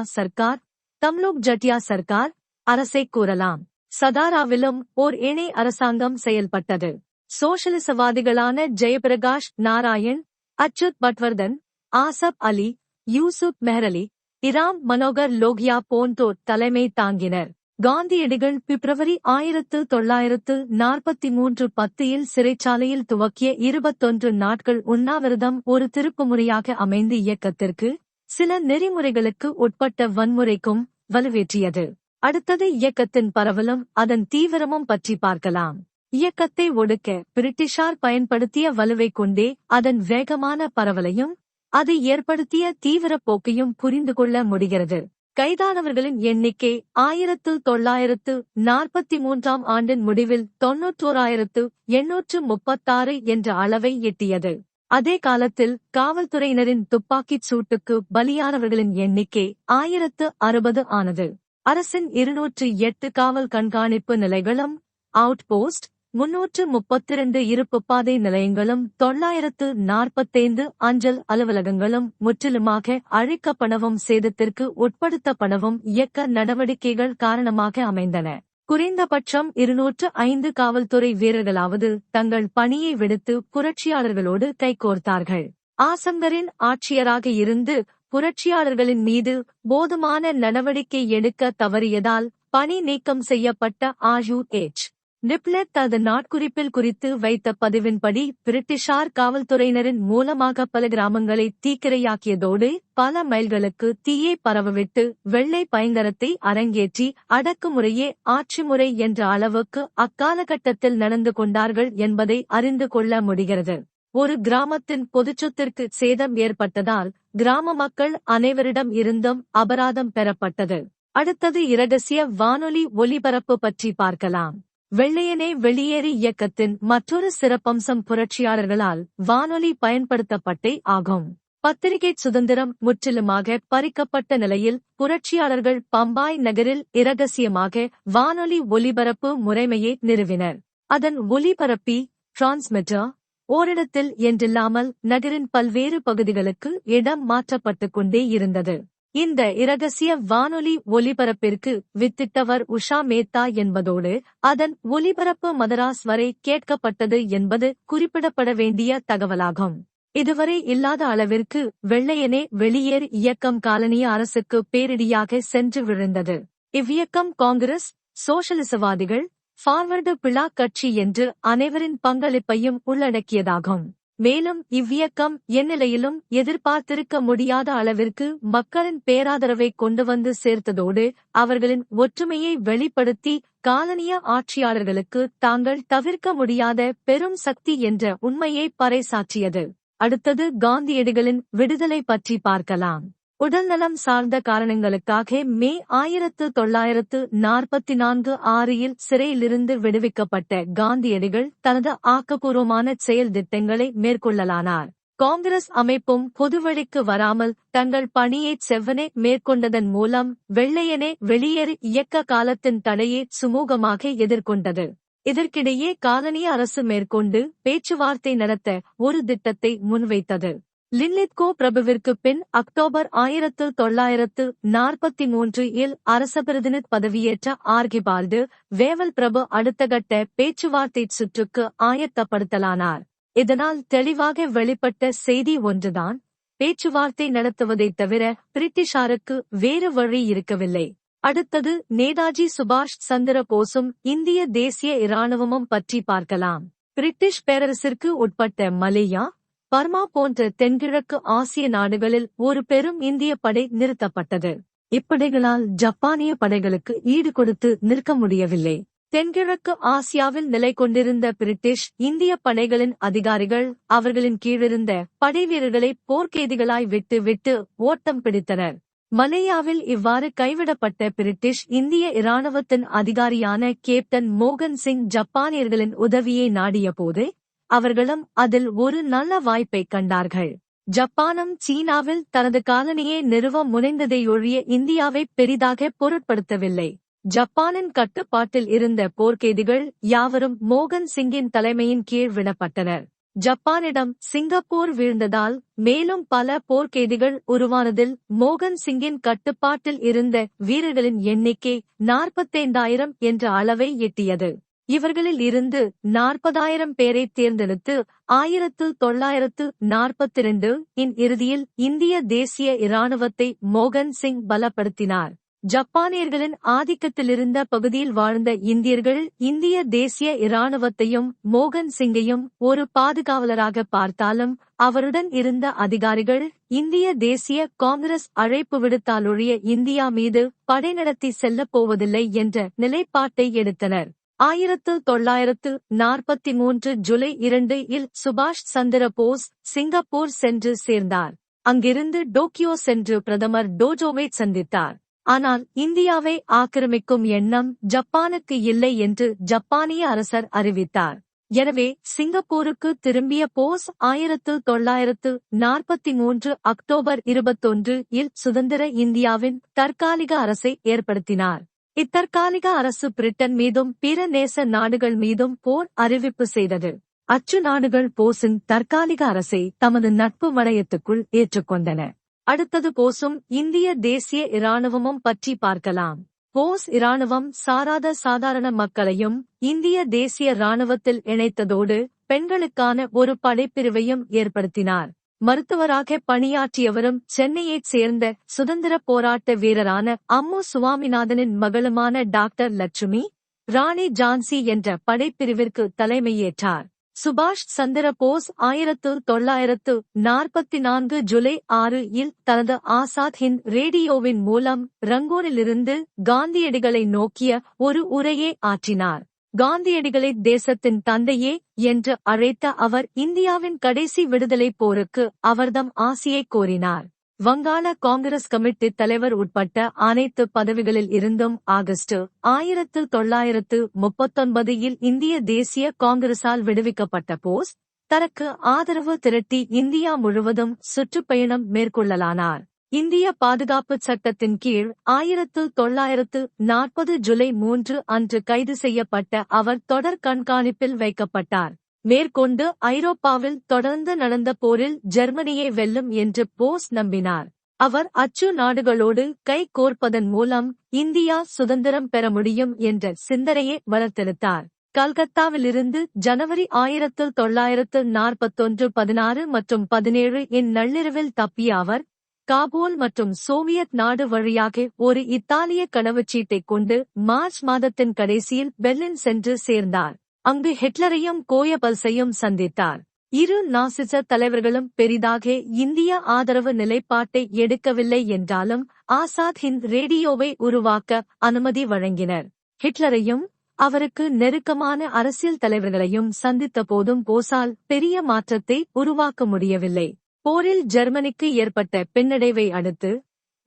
சர்க்கார் அரசை கூறலாம். சதாராவிலும் ஓர் இணை அரசாங்கம் செயல்பட்டது. சோஷலிசவாதிகளான ஜெயபிரகாஷ் நாராயண், அச்சுத் பட்வர்தன், ஆசப் அலி, யூசுப் மெஹ்ரலி, இராம் மனோகர் லோகியா போன்றோர் தலைமை தாங்கினர். காந்தியடிகள் பிப்ரவரி 1943 10 சிறைச்சாலையில் துவக்கிய 21 நாட்கள் உண்ணாவிரதம் ஒரு திருப்புமுறையாக அமைந்து இயக்கத்திற்கு சில நெறிமுறைகளுக்கு உட்பட்ட வன்முறைக்கும் வலுவேற்றியது. அடுத்தது இயக்கத்தின் பரவலும் அதன் தீவிரமும் பற்றி பார்க்கலாம். இயக்கத்தை ஒடுக்க பிரிட்டிஷார் பயன்படுத்திய வலுவைக் கொண்டே அதன் வேகமான பரவலையும் அது ஏற்படுத்திய தீவிர போக்கையும் புரிந்து கொள்ள முடிகிறது. கைதானவர்களின் எண்ணிக்கை 1943 ஆண்டின் முடிவில் 91,836 என்ற அளவை எட்டியது. அதே காலத்தில் காவல்துறையினரின் துப்பாக்கிச் சூட்டுக்கு பலியானவர்களின் எண்ணிக்கை 1060 ஆனது. அரசின் 208 காவல் கண்காணிப்பு நிலைகளும் அவுட் போஸ்ட் 332 இருப்புப்பாதை நிலையங்களும் 945 அஞ்சல் அலுவலகங்களும் முற்றிலுமாக அழிக்கப்படவும் சேதத்திற்கு உட்படுத்தப்படவும் இயக்க நடவடிக்கைகள் காரணமாக அமைந்தன. குறைந்தபட்சம் 205 காவல்துறை வீரர்களாவது தங்கள் பணியை விடுத்து புரட்சியாளர்களோடு கைகோர்த்தார்கள். ஆசங்கரின் ஆட்சியராக இருந்து புரட்சியாளர்களின் மீது போதுமான நடவடிக்கை எடுக்க தவறியதால் பணி நீக்கம் செய்யப்பட்ட ஆர்.யு.எச். நிப்லெட் தனது நாட்குறிப்பில் குறித்து வைத்த பதிவின்படி பிரிட்டிஷார் காவல்துறையினரின் மூலமாக பல கிராமங்களை தீக்கிரையாக்கியதோடு பல மைல்களுக்கு தீயை பரவவிட்டு வெள்ளை பயங்கரத்தை அரங்கேற்றி அடக்குமுறையே ஆட்சிமுறை என்ற அளவுக்கு அக்காலகட்டத்தில் நடந்து கொண்டார்கள் என்பதை அறிந்து கொள்ள முடிகிறது. ஒரு கிராமத்தின் பொதுச்சொத்திற்கு சேதம் ஏற்பட்டதால் கிராம மக்கள் அனைவரிடம் இருந்தும் அபராதம் பெறப்பட்டது. அடுத்தது இரகசிய வானொலி ஒலிபரப்பு பற்றி பார்க்கலாம். வெள்ளையனே வெளியேறு இயக்கத்தின் மற்றொரு சிறப்பம்சம் புரட்சியாளர்களால் வானொலி பயன்படுத்தப்பட்டே ஆகும். பத்திரிகை சுதந்திரம் முற்றிலுமாக பறிக்கப்பட்ட நிலையில் புரட்சியாளர்கள் பம்பாய் நகரில் இரகசியமாக வானொலி ஒலிபரப்பு முறைமையை நிறுவினர். அதன் ஒலிபரப்பி டிரான்ஸ்மிட்டர் ஓரிடத்தில் என்றில்லாமல் நகரின் பல்வேறு பகுதிகளுக்கு இடம் மாற்றப்பட்டுக் கொண்டே இருந்தது. இந்த இரகசிய வானொலி ஒலிபரப்பிற்கு வித்திட்டவர் உஷா மேத்தா என்பதோடு அதன் ஒலிபரப்பு மதராஸ் வரை கேட்கப்பட்டது என்பது குறிப்பிடப்பட வேண்டிய தகவலாகும். இதுவரை இல்லாத அளவிற்கு வெள்ளையனே வெளியேறு இயக்கம் காலனிய அரசுக்கு பேரிடியாக சென்று விழுந்தது. இவ்வியக்கம் காங்கிரஸ், சோஷலிசவாதிகள், ஃபார்வர்டு பிளா கட்சி என்று அனைவரின் பங்களிப்பையும் உள்ளடக்கியதாகும். மேலும் இவ்வியக்கம் எந்நிலையிலும் எதிர்பார்த்திருக்க முடியாத அளவிற்கு மக்களின் பேராதரவை கொண்டு வந்து சேர்த்ததோடு அவர்களின் ஒற்றுமையை வெளிப்படுத்தி காலனிய ஆட்சியாளர்களுக்கு தாங்கள் தவிர்க்க முடியாத பெரும் சக்தி என்ற உண்மையை பறைசாற்றியது. அடுத்தது காந்தியடிகளின் விடுதலை பற்றி பார்க்கலாம். உடல்நலம் சார்ந்த காரணங்களுக்காக மே 1944 6 சிறையிலிருந்து விடுவிக்கப்பட்ட காந்தியடிகள் தனது ஆக்கப்பூர்வமான செயல் திட்டங்களை மேற்கொள்ளலானார். காங்கிரஸ் அமைப்பும் பொதுவழிக்கு வராமல் தங்கள் பணியை செவ்வனே மேற்கொண்டதன் மூலம் வெள்ளையனே வெளியேறு இயக்க காலத்தின் தடையை சுமூகமாக எதிர்கொண்டது. இதற்கிடையே காலனிய அரசு மேற்கொண்டு பேச்சுவார்த்தை நடத்த ஒரு திட்டத்தை முன்வைத்தது. லின்லித்கோ பிரபுவிற்கு பின் அக்டோபர் 1943 அரச பிரதிநிதி பதவியேற்ற ஆர்கிபால்டு வேவல் பிரபு அடுத்த கட்ட பேச்சுவார்த்தை சுற்றுக்கு ஆயத்தப்படுத்தலானார். இதனால் தெளிவாக வெளிப்பட்ட செய்தி ஒன்றுதான், பேச்சுவார்த்தை நடத்துவதைத் தவிர பிரிட்டிஷாருக்கு வேறு வழி இருக்கவில்லை. அடுத்தது நேதாஜி சுபாஷ் சந்திர போஸும் இந்திய தேசிய இராணுவமும் பற்றி பார்க்கலாம். பிரிட்டிஷ் பேரரசிற்கு உட்பட்ட மலேயா, பர்மா போன்ற தென்கிழக்கு ஆசிய நாடுகளில் ஒரு பெரும் இந்திய படை நிறுத்தப்பட்டது. இப்படைகளால் ஜப்பானிய படைகளுக்கு ஈடு கொடுத்து நிற்க முடியவில்லை. தென்கிழக்கு ஆசியாவில் நிலை கொண்டிருந்த பிரிட்டிஷ் இந்திய படைகளின் அதிகாரிகள் அவர்களின் கீழிருந்த படைவீரர்களை போர்க்கைதிகளாய் விட்டு ஓட்டம் பிடித்தனர். மலேயாவில் இவ்வாறு கைவிடப்பட்ட பிரிட்டிஷ் இந்திய இராணுவத்தின் அதிகாரியான கேப்டன் மோகன் சிங் ஜப்பானியர்களின் உதவியை நாடியபோது அவர்களும் அதில் ஒரு நல்ல வாய்ப்பை கண்டார்கள். ஜப்பானும் சீனாவில் தனது காலனியை நிறுவ முனைந்ததையொழிய இந்தியாவை பெரிதாக பொருட்படுத்தவில்லை. ஜப்பானின் கட்டுப்பாட்டில் இருந்த போர்க்கைதிகள் யாவரும் மோகன் சிங்கின் தலைமையின் கீழ் விடப்பட்டனர். ஜப்பானிடம் சிங்கப்பூர் வீழ்ந்ததால் மேலும் பல போர்க்கைதிகள் உருவானதில் மோகன் சிங்கின் கட்டுப்பாட்டில் இருந்த வீரர்களின் எண்ணிக்கை 45,000 என்ற அளவை எட்டியது. இவர்களில் இருந்து 40,000 பேரை தேர்ந்தெடுத்து 1942 இறுதியில் இந்திய தேசிய இராணுவத்தை மோகன் சிங் பலப்படுத்தினார். ஜப்பானியர்களின் ஆதிக்கத்திலிருந்த பகுதியில் வாழ்ந்த இந்தியர்கள் இந்திய தேசிய இராணுவத்தையும் மோகன் சிங்கையும் ஒரு பாதுகாவலராக பார்த்தாலும் அவருடன் இருந்த அதிகாரிகள் இந்திய தேசிய காங்கிரஸ் அழைப்பு விடுத்தாலொழிய இந்தியா மீது படை நடத்தி செல்லப் போவதில்லை என்ற நிலைப்பாட்டை எடுத்தனர். 1943 ஜூலை 2 இல் சுபாஷ் சந்திர போஸ் சிங்கப்பூர் சென்று சேர்ந்தார். அங்கிருந்து டோக்கியோ சென்று பிரதமர் டோஜோவை சந்தித்தார். ஆனால் இந்தியாவை ஆக்கிரமிக்கும் எண்ணம் ஜப்பானுக்கு இல்லை என்று ஜப்பானிய அரசர் அறிவித்தார். எனவே சிங்கப்பூருக்கு திரும்பிய போஸ் 1943 அக்டோபர் 21 இல் சுதந்திர இந்தியாவின் தற்காலிக அரசை ஏற்படுத்தினார். இத்தற்காலிக அரசு பிரிட்டன் மீதும் பிற நேச நாடுகள் மீதும் போர் அறிவிப்பு செய்தது. அச்சு நாடுகள் போஸின் தற்காலிக அரசை தமது நட்பு வளையத்துக்குள் ஏற்றுக்கொண்டன. அடுத்தது போஸும் இந்திய தேசிய இராணுவமும் பற்றி பார்க்கலாம். போஸ் இராணுவம் சாராத சாதாரண மக்களையும் இந்திய தேசிய இராணுவத்தில் இணைத்ததோடு பெண்களுக்கான ஒரு படைப்பிரிவையும் ஏற்படுத்தினார். மருத்துவராக பணியாற்றியவரும் சென்னையைச் சேர்ந்த சுதந்திர போராட்ட வீரரான அம்மு சுவாமிநாதனின் மகளுமான டாக்டர் லட்சுமி ராணி ஜான்சி என்ற படைப்பிரிவிற்கு தலைமையேற்றார். சுபாஷ் சந்திர போஸ் 1944 ஜூலை 6 இல் தனது ஆசாத் ஹிந்த் ரேடியோவின் மூலம் ரங்கூனிலிருந்து காந்தியடிகளை நோக்கிய ஒரு உரையை ஆற்றினார். காந்தியடிகளை தேசத்தின் தந்தையே என்று அழைத்த அவர் இந்தியாவின் கடைசி விடுதலைப் போருக்கு அவர்தம் ஆசியை கோரினார். வங்காள காங்கிரஸ் கமிட்டி தலைவர் உட்பட்ட அனைத்து பதவிகளில் இருந்தும் ஆகஸ்ட் 1939 இல் இந்திய தேசிய காங்கிரசால் விடுவிக்கப்பட்ட போஸ் தனக்கு ஆதரவு திரட்டி இந்தியா முழுவதும் சுற்றுப்பயணம் மேற்கொள்ளலானார். இந்திய பாதுகாப்பு சட்டத்தின் கீழ் 1940 ஜூலை 3 அன்று கைது செய்யப்பட்ட அவர் தொடர் கண்காணிப்பில் வைக்கப்பட்டார். மேற்கொண்டு ஐரோப்பாவில் தொடர்ந்து நடந்த போரில் ஜெர்மனியை வெல்லும் என்று போஸ் நம்பினார். அவர் அச்சு நாடுகளோடு கை கோர்ப்பதன் மூலம் இந்தியா சுதந்திரம் பெற முடியும் என்ற சிந்தனையை வளர்த்தெடுத்தார். கல்கத்தாவிலிருந்து ஜனவரி 1941 16 மற்றும் 17 இன் நள்ளிரவில் தப்பிய அவர் காபூல் மற்றும் சோவியத் நாடு வழியாக ஒரு இத்தாலிய கடவுச்சீட்டைக் கொண்டு மார்ச் மாதத்தின் கடைசியில் பெர்லின் சென்று சேர்ந்தார். அங்கு ஹிட்லரையும் கோயபல்ஸையும் சந்தித்தார். இரு நாசிச தலைவர்களும் பெரிதாக இந்திய ஆதரவு நிலைப்பாட்டை எடுக்கவில்லை என்றாலும் ஆசாத் ஹிந்த் ரேடியோவை உருவாக்க அனுமதி வழங்கினர். ஹிட்லரையும் அவருக்கு நெருக்கமான அரசியல் தலைவர்களையும் சந்தித்த போதும் போஸால் பெரிய மாற்றத்தை உருவாக்க முடியவில்லை. போரில் ஜெர்மனிக்கு ஏற்பட்ட பின்னடைவை அடுத்து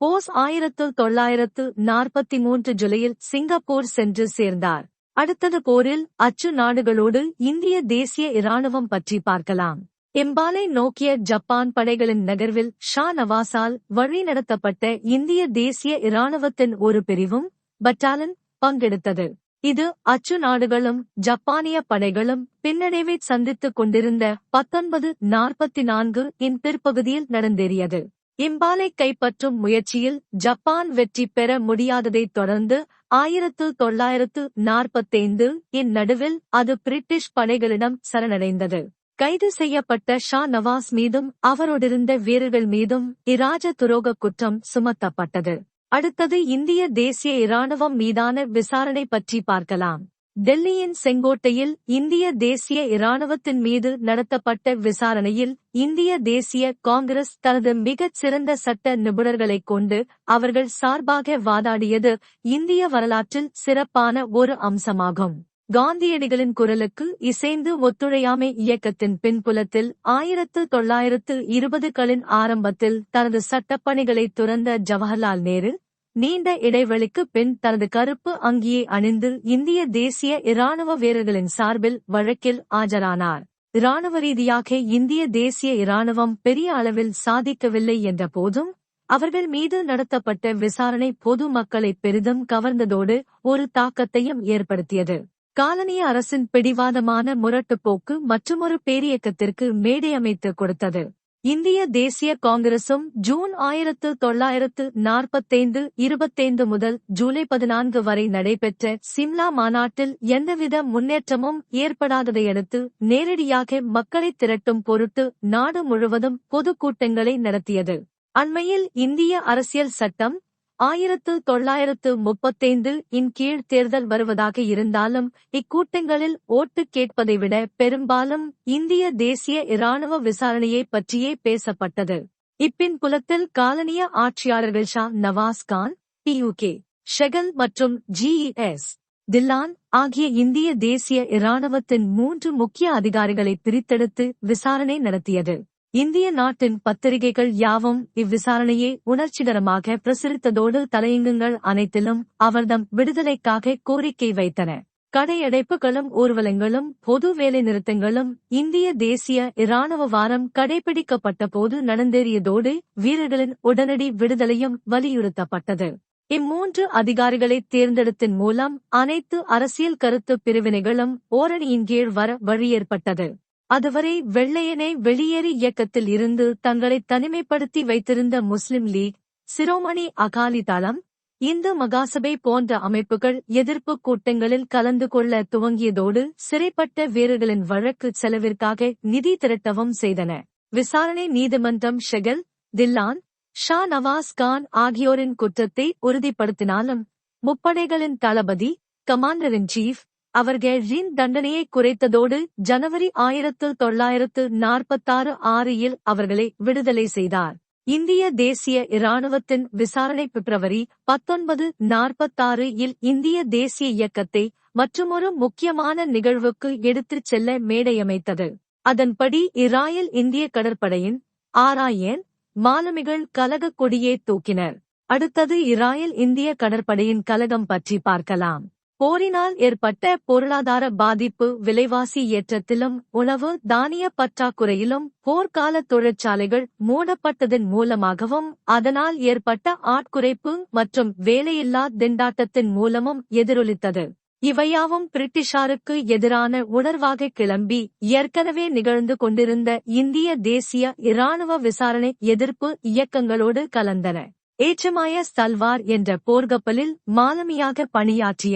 போஸ் 1943 ஜூலையில் சிங்கப்பூர் சென்று சேர்ந்தார். அடுத்தது போரில் அச்சு நாடுகளோடு இந்திய தேசிய இராணுவம் பற்றி பார்க்கலாம். எம்பாலை நோக்கிய ஜப்பான் படைகளின் நகர்வில் ஷா நவாஸால் வழிநடத்தப்பட்ட இந்திய தேசிய இராணுவத்தின் ஒரு பிரிவும் பட்டாலன் பங்கெடுத்தது. இது அச்சு நாடுகளும் ஜப்பானிய படைகளும் பின்னடைவை சந்தித்துக் கொண்டிருந்த 1944 இன் பிற்பகுதியில் நடந்தேறியது. இம்பாலை கைப்பற்றும் முயற்சியில் ஜப்பான் வெற்றி பெற முடியாததைத் தொடர்ந்து 1945 இன் நடுவில் அது பிரிட்டிஷ் படைகளிடம் சரணடைந்தது. கைது செய்யப்பட்ட ஷா நவாஸ் மீதும் அவரோடிருந்த வீரர்கள் மீதும் இராஜ துரோக குற்றம் சுமத்தப்பட்டது. அடுத்தது இந்திய தேசிய இராணுவம் மீதான விசாரணை பற்றி பார்க்கலாம். டெல்லியின் செங்கோட்டையில் இந்திய தேசிய இராணுவத்தின் மீது நடத்தப்பட்ட விசாரணையில் இந்திய தேசிய காங்கிரஸ் தனது மிகச் சிறந்த சட்ட நிபுணர்களைக் கொண்டு அவர்கள் சார்பாக வாதாடியது இந்திய வரலாற்றில் சிறப்பான ஒரு அம்சமாகும். காந்தியடிகளின் குரலுக்கு இசைந்து ஒத்துழையாமை இயக்கத்தின் பின்புலத்தில் 1920களின் ஆரம்பத்தில் தனது சட்டப்பணிகளை துறந்த ஜவஹர்லால் நேரு நீண்ட இடைவெளிக்கு பின் தனது கருப்பு அங்கியை அணிந்து இந்திய தேசிய இராணுவ வீரர்களின் சார்பில் வழக்கில் ஆஜரானார். இராணுவ ரீதியாக இந்திய தேசிய இராணுவம் பெரிய அளவில் சாதிக்கவில்லை என்ற போதும் அவர்கள் மீது நடத்தப்பட்ட விசாரணை பொது மக்களை பெரிதும் கவர்ந்ததோடு ஒரு தாக்கத்தையும் ஏற்படுத்தியது. காலனிய அரசின் பிடிவாதமான முரட்டுப்போக்கு மற்றுமொரு பேரியக்கத்திற்கு மேடையமைத்து கொடுத்தது. இந்திய தேசிய காங்கிரசும் ஜூன் 1945 25 முதல் ஜூலை 14 வரை நடைபெற்ற சிம்லா மாநாட்டில் எந்தவித முன்னேற்றமும் ஏற்படாததையடுத்து நேரடியாக மக்களை திரட்டும் பொருட்டு நாடு முழுவதும் பொதுக்கூட்டங்களை நடத்தியது. அண்மையில் இந்திய அரசியல் சட்டம் 1935 இன் கீழ் தேர்தல் வருவதாக இருந்தாலும் இக்கூட்டங்களில் ஓட்டு கேட்பதை விட பெரும்பாலும் இந்திய தேசிய இராணுவ விசாரணையை பற்றியே பேசப்பட்டது. இப்பின்புலத்தில் காலனிய ஆட்சியாளர்கள் ஷா நவாஸ் கான், டி.யு.கே. ஷெகல் மற்றும் ஜி.எஸ். தில்லான் ஆகிய இந்திய தேசிய இராணுவத்தின் 3 முக்கிய அதிகாரிகளை பிரித்தெடுத்து விசாரணை நடத்தியது. இந்திய நாட்டின் பத்திரிகைகள் யாவும் இவ்விசாரணையை உணர்ச்சிகரமாக பிரசுரித்ததோடு தலையங்கங்கள் அனைத்திலும் அவர்தம் விடுதலைக்காக கோரிக்கை வைத்தன. கடையடைப்புகளும் ஊர்வலங்களும் பொது வேலைநிறுத்தங்களும் இந்திய தேசிய இராணுவ வாரம் கடைபிடிக்கப்பட்ட போது நடந்தேறியதோடு வீரர்களின் உடனடி விடுதலையும் வலியுறுத்தப்பட்டது. இம்மூன்று அதிகாரிகளை தேர்ந்தெடுத்தின் மூலம் அனைத்து அரசியல் கருத்து பிரிவினைகளும் ஓரணியின் கீழ் வர வழி ஏற்பட்டது. அதுவரை வெள்ளையனே வெளியேறி இயக்கத்தில் இருந்து தங்களை தனிமைப்படுத்தி வைத்திருந்த முஸ்லிம் லீக், சிரோமணி அகாலி தளம், இந்து மகாசபை போன்ற அமைப்புகள் எதிர்ப்பு கூட்டங்களில் கலந்து கொள்ள துவங்கியதோடு சிறைப்பட்ட வீரர்களின் வழக்கு செலவிற்காக நிதி திரட்டவும் செய்தன. விசாரணை நீதிமன்றம் ஷெகல், தில்லான், ஷா நவாஸ் கான் ஆகியோரின் குற்றத்தை உறுதிப்படுத்தினாலும் முப்படைகளின் தளபதி, கமாண்டர் இன் சீஃப் அவர்களின் தண்டனையை குறைத்ததோடு ஜனவரி 1946 இல் அவர்களை விடுதலை செய்தார். இந்திய தேசிய இராணுவத்தின் விசாரணை பிப்ரவரி 1946 இல் இந்திய தேசிய இயக்கத்தை மற்றுமொரு முக்கியமான நிகழ்வுக்கு எடுத்துச் செல்ல மேடையமைத்தது. அதன்படி இராயல் இந்திய கடற்படையின் ஆராயன் மாலுமிகள் கலகக் கொடியே தூக்கினர். அடுத்தது இராயல் இந்திய கடற்படையின் கலகம் பற்றி பார்க்கலாம். போரினால் ஏற்பட்ட பொருளாதார பாதிப்பு, விலைவாசி ஏற்றத்திலும் உணவு தானிய பற்றாக்குறையிலும், போர்க்கால தொழிற்சாலைகள் மூடப்பட்டதன் மூலமாகவும், அதனால் ஏற்பட்ட ஆட்குறைப்பு மற்றும் வேலையில்லா திண்டாட்டத்தின் மூலமும் எதிரொலித்தது. இவையாவும் பிரிட்டிஷாருக்கு எதிரான உணர்வாக கிளம்பி ஏற்கனவே நிகழ்ந்து கொண்டிருந்த இந்திய தேசிய இராணுவ விசாரணை எதிர்ப்பு இயக்கங்களோடு கலந்தன. HMIS தல்வார் என்ற போர்க்கப்பலில் மாலுமியாக பணியாற்றிய,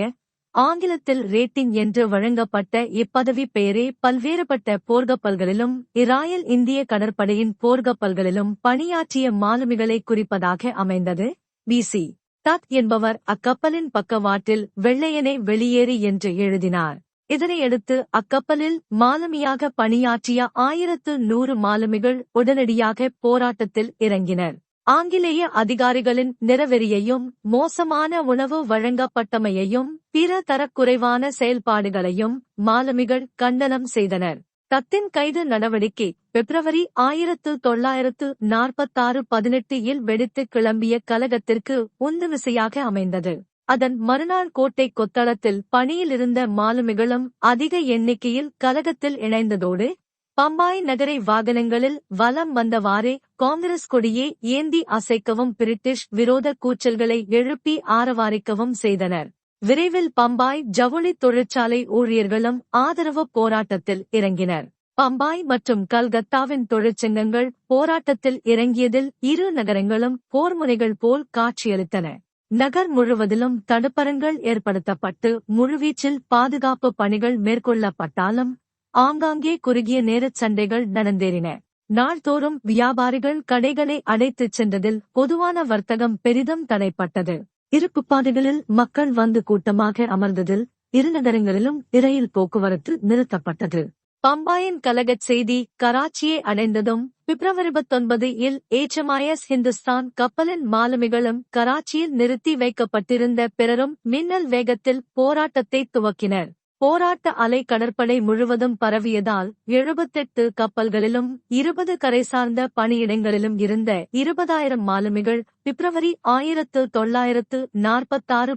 ஆங்கிலத்தில் ரேட்டிங் என்று வழங்கப்பட்ட இப்பதவி பெயரே பல்வேறுபட்ட போர்க்கப்பல்களிலும் இராயல் இந்திய கடற்படையின் போர்க்கப்பல்களிலும் பணியாற்றிய மாலுமிகளை குறிப்பதாக அமைந்தது. B.C. தத் என்பவர் அக்கப்பலின் பக்கவாட்டில் வெள்ளையனே வெளியேறு என்று எழுதினார். இதனையடுத்து அக்கப்பலில் மாலுமியாக பணியாற்றிய 1100 மாலுமிகள் உடனடியாக போராட்டத்தில் இறங்கினர். ஆங்கிலேய அதிகாரிகளின் நிறவெறியையும், மோசமான உணவு வழங்கப்பட்டமையையும், பிற தரக்குறைவான செயல்பாடுகளையும் மாலுமிகள் கண்டனம் செய்தனர். தத்தின் கைது நடவடிக்கை பிப்ரவரி 1946 18 இல் வெடித்து கிளம்பிய கலகத்திற்கு உந்துவிசையாக அமைந்தது. அதன் மறுநாள் கோட்டை கொத்தளத்தில் பணியிலிருந்த மாலுமிகளும் அதிக எண்ணிக்கையில் கலகத்தில் இணைந்ததோடு பம்பாய் நகரை வாகனங்களில் வலம் வந்தவாறே காங்கிரஸ் கொடியை ஏந்தி அசைக்கவும் பிரிட்டிஷ் விரோத கூச்சல்களை எழுப்பி ஆரவாரிக்கவும் செய்தனர். விரைவில் பம்பாய் ஜவுளி தொழிற்சாலை ஊழியர்களும் ஆதரவு போராட்டத்தில் இறங்கினர். பம்பாய் மற்றும் கல்கத்தாவின் தொழிற்சங்கங்கள் போராட்டத்தில் இறங்கியதில் இரு நகரங்களும் போர்முனைகள் போல் காட்சியளித்தன. நகர் முழுவதிலும் தடுப்பரங்கள் ஏற்படுத்தப்பட்டு முழுவீச்சில் பாதுகாப்பு பணிகள் மேற்கொள்ளப்பட்டாலும் ஆங்காங்கே குறுகிய நேரச் சண்டைகள் நடந்தேறின. நாள்தோறும் வியாபாரிகள் கடைகளை அடைத்துச் சென்றதில் பொதுவான வர்த்தகம் பெரிதும் தடைப்பட்டது. இருப்புப்பாதைகளில் மக்கள் வந்து கூட்டமாக அமர்ந்ததில் இரு நகரங்களிலும் இரயில் போக்குவரத்து நிறுத்தப்பட்டது. பம்பாயின் கலகச் செய்தி கராச்சியை அடைந்ததும் பிப்ரவரி 19 இல் HMIS ஹிந்துஸ்தான் கப்பலின் மாலுமிகளும் கராச்சியில் நிறுத்தி வைக்கப்பட்டிருந்த பிறரும் மின்னல் வேகத்தில் போராட்டத்தை துவக்கினர். போராட்ட அலை கடற்படை முழுவதும் பரவியதால் 78 கப்பல்களிலும் 20 கரை சார்ந்த பணியிடங்களிலும் இருந்த 20,000 மாலுமிகள் பிப்ரவரி 1946